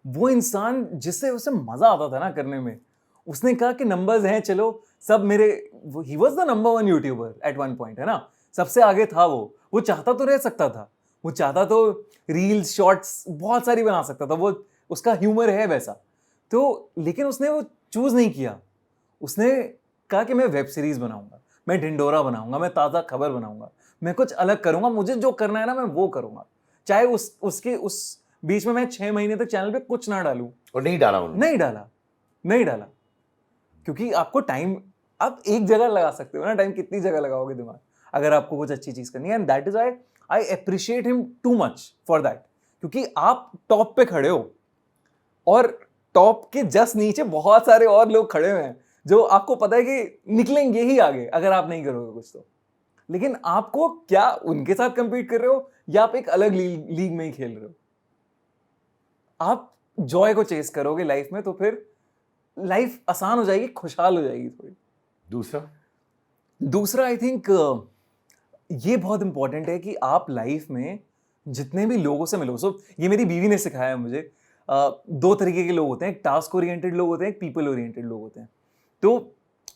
वो इंसान जिससे उसे मजा आता था ना करने में, उसने कहा कि नंबर्स हैं, चलो सब मेरे, he was the number 1 YouTuber at one point, है ना, सबसे आगे था वो चाहता तो रह सकता था, वो चाहता तो रील्स शॉर्ट्स बहुत सारी बना सकता था, वो उसका ह्यूमर है वैसा। तो लेकिन उसने वो चूज नहीं किया। उसने कहा कि मैं वेब सीरीज बनाऊंगा, मैं ढिंडोरा बनाऊंगा, मैं ताज़ा खबर बनाऊंगा, मैं कुछ अलग करूंगा, मुझे जो करना है ना मैं वो करूंगा, चाहे उस बीच में मैं 6 महीने तक चैनल पे कुछ ना डालूं। और नहीं डाला उन्होंने। नहीं डाला, क्योंकि आपको टाइम, आप एक जगह लगा सकते हो ना, टाइम कितनी जगह लगाओगे दिमाग अगर आपको कुछ अच्छी चीज करनी है। And that is why I appreciate him too much for that, क्योंकि आप टॉप पे खड़े हो और टॉप के जस्ट नीचे बहुत सारे और लोग खड़े हुए हैं जो आपको पता है कि निकलेंगे ही आगे अगर आप नहीं करोगे कुछ तो। लेकिन आपको क्या उनके साथ कंपीट कर रहे हो या आप एक अलग लीग में ही खेल रहे हो? आप जॉय को चेस करोगे लाइफ में तो फिर लाइफ आसान हो जाएगी, खुशहाल हो जाएगी थोड़ी। दूसरा आई थिंक ये बहुत इंपॉर्टेंट है कि आप लाइफ में जितने भी लोगों से मिलो, ये मेरी बीवी ने सिखाया है मुझे, 2 तरीके के लोग होते हैं, एक टास्क ओरिएंटेड लोग होते हैं, एक पीपल ओरिएंटेड लोग होते हैं। तो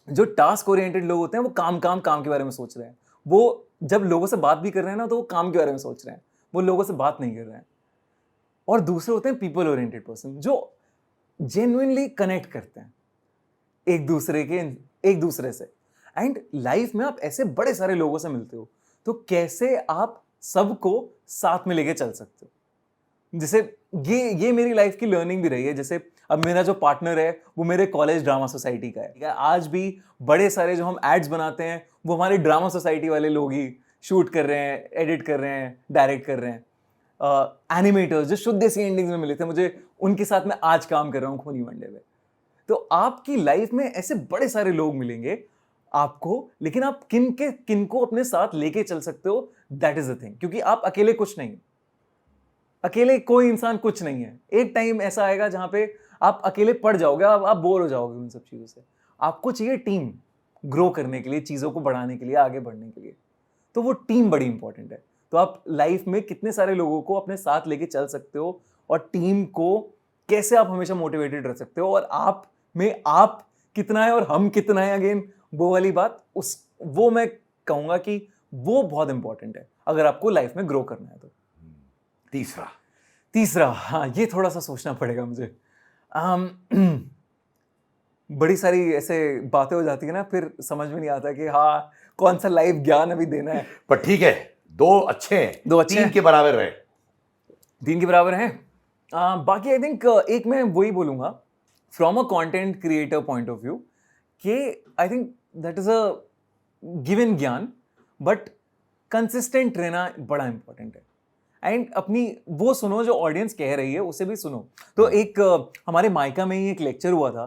जो टास्क ओरिएंटेड लोग होते हैं वो काम के बारे में सोच रहे हैं, वो जब लोगों से बात भी कर रहे हैं ना तो वो काम के बारे में सोच रहे हैं, वो लोगों से बात नहीं कर रहे हैं। और दूसरे होते हैं पीपल ओरिएंटेड पर्सन जो जेन्युइनली कनेक्ट करते हैं एक दूसरे के एक दूसरे से। एंड लाइफ में आप ऐसे बड़े सारे लोगों से मिलते हो, तो कैसे आप सबको साथ में लेके चल सकते हो। जैसे ये मेरी लाइफ की लर्निंग भी रही है। जैसे अब मेरा जो पार्टनर है वो मेरे कॉलेज ड्रामा सोसाइटी का है। आज भी बड़े सारे जो हम एड्स बनाते हैं वो हमारे ड्रामा सोसाइटी वाले लोग ही शूट कर रहे हैं, एडिट कर रहे हैं, डायरेक्ट कर रहे हैं। एनिमेटर्स जो शुद्ध देसी एंडिंग्स में मिले थे मुझे, उनके साथ मैं आज काम कर रहा हूँ खूनी मंडे में। तो आपकी लाइफ में ऐसे बड़े सारे लोग मिलेंगे आपको, लेकिन आप किनको अपने साथ लेके चल सकते हो, दैट इज द थिंग। क्योंकि आप अकेले कुछ नहीं, अकेले कोई इंसान कुछ नहीं है। एक टाइम ऐसा आएगा जहां पे आप अकेले पड़ जाओगे, आप बोर हो जाओगे उन सब चीजों से। आपको चाहिए टीम ग्रो करने के लिए, चीजों को बढ़ाने के लिए, आगे बढ़ने के लिए। तो वो टीम बड़ी इंपॉर्टेंट है। तो आप लाइफ में कितने सारे लोगों को अपने साथ लेके चल सकते हो, और टीम को कैसे आप हमेशा मोटिवेटेड रख सकते हो, और आप में आप कितना है और हम कितना है, अगेन वो वाली बात, वो मैं कहूंगा कि वो बहुत इंपॉर्टेंट है अगर आपको लाइफ में ग्रो करना है तो। तीसरा, हाँ, ये थोड़ा सा सोचना पड़ेगा मुझे। बड़ी सारी ऐसे बातें हो जाती है ना, फिर समझ में नहीं आता कि हाँ कौन सा लाइफ ज्ञान अभी देना है। पर ठीक है, दो अच्छे हैं, तीन के बराबर रहे। 3 के बराबर हैं। बाकी आई थिंक एक मैं वही बोलूंगा from a content creator point of view, कि I think that is a given ज्ञान, बट कंसिस्टेंट रहना बड़ा इंपॉर्टेंट है। एंड अपनी वो सुनो जो ऑडियंस कह रही है, उसे भी सुनो। तो एक हमारे माइका में ही एक लेक्चर हुआ था,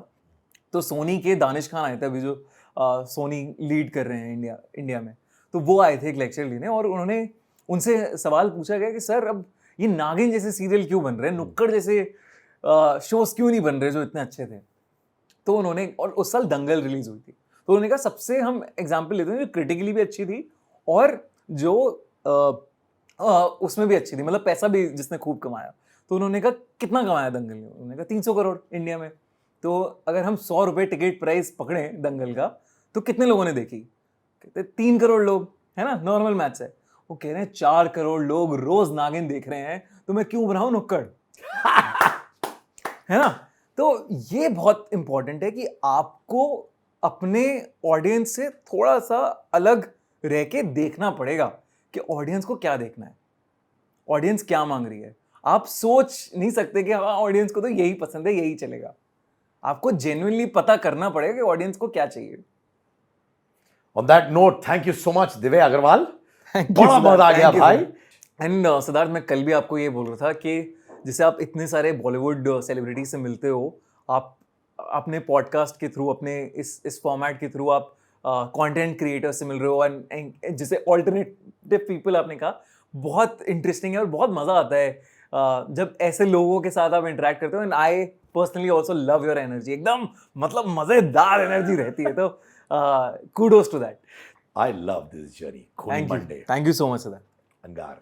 तो सोनी के दानिश खान आए थे अभी, जो सोनी लीड कर रहे हैं इंडिया में। तो वो आए थे एक लेक्चर लेने, और उन्होंने उनसे सवाल पूछा गया कि सर अब ये नागिन जैसे सीरियल क्यों बन रहे हैं, नुक्कड़ जैसे शोज क्यों नहीं बन रहे जो इतने अच्छे थे। तो उन्होंने, और उस साल दंगल रिलीज हुई थी, तो उन्होंने कहा सबसे हम एग्जाम्पल लेते हैं जो क्रिटिकली भी अच्छी थी और जो उसमें भी अच्छी थी, मतलब पैसा भी जिसने खूब कमाया। तो उन्होंने कहा कितना कमाया दंगल ने, उन्होंने कहा 300 करोड़ इंडिया में। तो अगर हम 100 रुपये टिकट प्राइस पकड़े दंगल का, तो कितने लोगों ने देखी? कहते 3 करोड़ लोग, है ना, नॉर्मल मैच है। वो कह रहे हैं 4 करोड़ लोग रोज नागिन देख रहे हैं, तो मैं क्यों बनाऊं नुक्कड़? है ना। तो ये बहुत इंपॉर्टेंट है कि आपको अपने ऑडियंस से थोड़ा सा अलग रह के देखना पड़ेगा कि ऑडियंस को क्या देखना है, ऑडियंस क्या मांग रही है। आप सोच नहीं सकते कि हाँ ऑडियंस को तो यही पसंद है, यही चलेगा। आपको जेन्युइनली पता करना पड़ेगा कि ऑडियंस को क्या चाहिए। On that note, thank you so much Divya Agarwal, बड़ा मजा आ गया भाई। एंड सिद्धार्थ, मैं कल भी आपको ये बोल रहा था कि जैसे आप इतने सारे बॉलीवुड सेलिब्रिटी से मिलते हो, आप अपने पॉडकास्ट के थ्रू, अपने इस फॉर्मेट के थ्रू आप कंटेंट क्रिएटर से मिल रहे हो, एंड जैसे ऑल्टरनेटिव पीपल आपने कहा, बहुत इंटरेस्टिंग है और बहुत मजा आता है जब ऐसे लोगों के साथ आप इंटरेक्ट करते हो। And I personally also love your energy, एकदम मतलब मजेदार एनर्जी रहती है। तो kudos to that. I love this journey. Khuni Monday. Thank you so much for that. Angar.